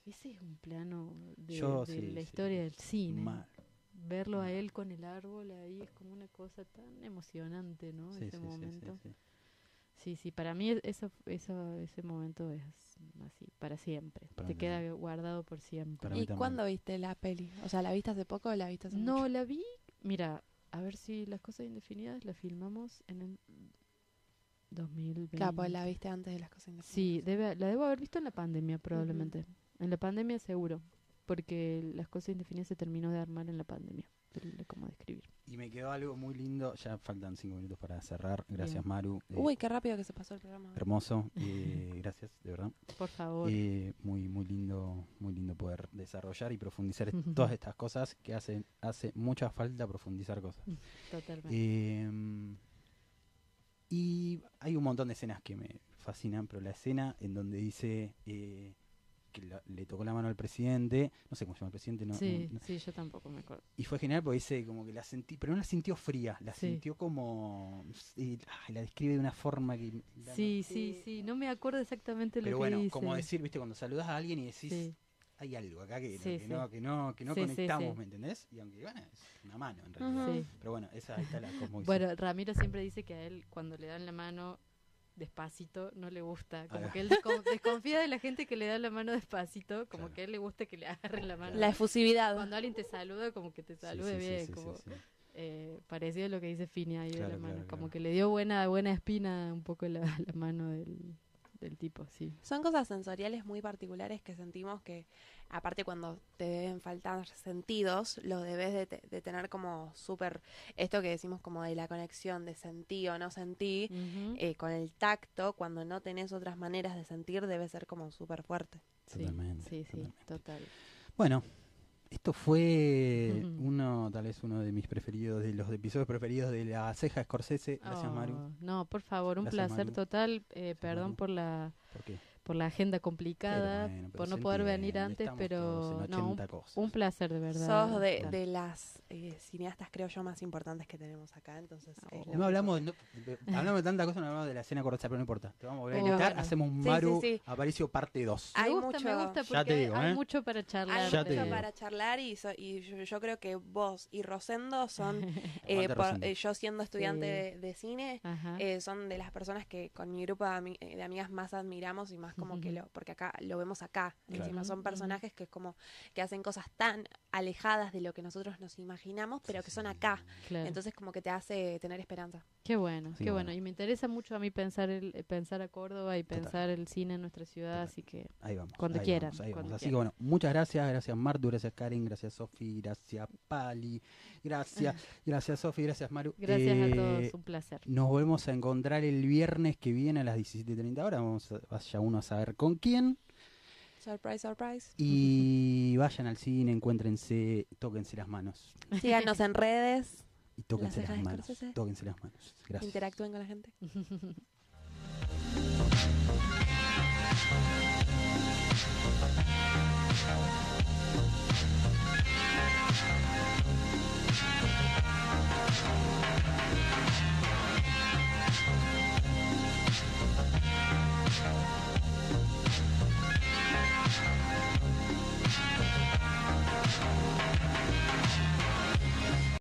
Ese es un plano de Yo, la sí, sí. historia del cine. Mal. Verlo a él con el árbol ahí es como una cosa tan emocionante, ¿no? Sí, Ese sí, sí, momento. sí, sí. Sí, sí, para mí ese momento es así, para siempre. Para Te mí queda guardado por siempre. Para mí ¿Y también. cuándo viste la peli? O sea, ¿la viste hace poco o la viste hace No, mucho? la vi, mira, a ver si Las Cosas Indefinidas la filmamos en el 2020. Claro, pues la viste antes de Las Cosas Sí, Indefinidas. la debo haber visto en la pandemia probablemente. En la pandemia seguro, porque Las Cosas Indefinidas se terminó de armar en la pandemia, de cómo describir. Y me quedó algo muy lindo. Ya faltan 5 minutos para cerrar. Gracias, Bien. Maru. Uy, qué rápido que se pasó el programa. Hermoso. Gracias, de verdad. Por favor. Muy lindo poder desarrollar y profundizar todas estas cosas que hace mucha falta profundizar cosas. Totalmente. Y hay un montón de escenas que me fascinan, pero la escena en donde dice que le tocó la mano al presidente, no sé cómo se llama el presidente, Sí, yo tampoco me acuerdo. y fue genial porque dice como que la sentí, pero no la sintió fría, la Sí. sintió como, la describe de una forma que... la Sí, noté. sí, sí, no me acuerdo exactamente Pero lo bueno, que dice. como decir, viste, cuando saludas a alguien y decís, Sí. hay algo acá que, Sí, que no sí. Sí, sí, conectamos, sí. ¿me entendés? Y aunque, bueno, es una mano en realidad. Ajá. Sí. Pero bueno, ahí está la cosmovisión. Bueno, Ramiro siempre dice que a él cuando le dan la mano despacito no le gusta, como Ah. que él desconfía de la gente que le da la mano despacito, como Claro. que a él le gusta que le agarren la mano. La efusividad. Cuando alguien te saluda, como que te Sí, salude sí, sí, bien, sí, como sí. parecido a lo que dice Fini ahí de Claro, la mano, claro, como claro. que le dio buena espina un poco la mano del tipo, sí. Son cosas sensoriales muy particulares que sentimos que, aparte cuando te deben faltar sentidos, los debes de tener como súper, esto que decimos como de la conexión de sentí o no sentí, con el tacto, cuando no tenés otras maneras de sentir, debe ser como súper fuerte. Sí, Totalmente, sí, totalmente. total. Bueno, esto fue Ujú. tal vez uno de mis preferidos, de los episodios preferidos de La Ceja Scorsese. Gracias, Maru. Oh, no, por favor, un Gracias, placer Maru. total. Perdón Maru. por ¿Por qué? la agenda complicada, Pero bueno, pero por no se poder venir entiende, antes, estamos pero todos en no, 80 cosas. un placer de verdad. Sos estar. de las cineastas, creo yo, más importantes que tenemos acá, entonces... es lo No que hablamos, hablamos de tanta cosa, no hablamos de la escena Corsese, pero no importa. Te vamos a volver a Oh, invitar, bueno. hacemos un Sí, Maru sí, sí. Aparicio parte 2. Hay me gusta mucho- porque Ya te digo, hay ¿eh? mucho para charlar. Hay Ya te mucho digo. para charlar y yo creo que vos y Rosendo son, Aguante, Rosendo. yo siendo estudiante Sí. de cine, Ajá. son de las personas que con mi grupo de amigas más admiramos y más como que porque acá lo vemos acá. Claro. Encima son Ujú. personajes que es como que hacen cosas tan alejadas de lo que nosotros nos imaginamos, pero que son acá. Claro. Entonces como que te hace tener esperanza. Qué bueno, Sí, qué bueno. bueno. Y me interesa mucho a mí pensar pensar a Córdoba y Total. pensar el cine en nuestra ciudad, Total. así que Ahí vamos. Cuando ahí quieran, vamos, ahí cuando vamos. Así quieran. que bueno, muchas gracias Martu, gracias Karen, gracias Sofi, gracias Pali, gracias Sofi, gracias Maru. gracias a todos, un placer. Nos volvemos a encontrar el viernes que viene a las 17:30 horas. Vaya uno a saber con quién. Surprise, surprise. Y vayan al cine, encuéntrense, tóquense las manos. Síganos en redes, Y tóquense Las las cejas de manos. Scorsese. Tóquense las manos. Gracias. interactúen con la gente.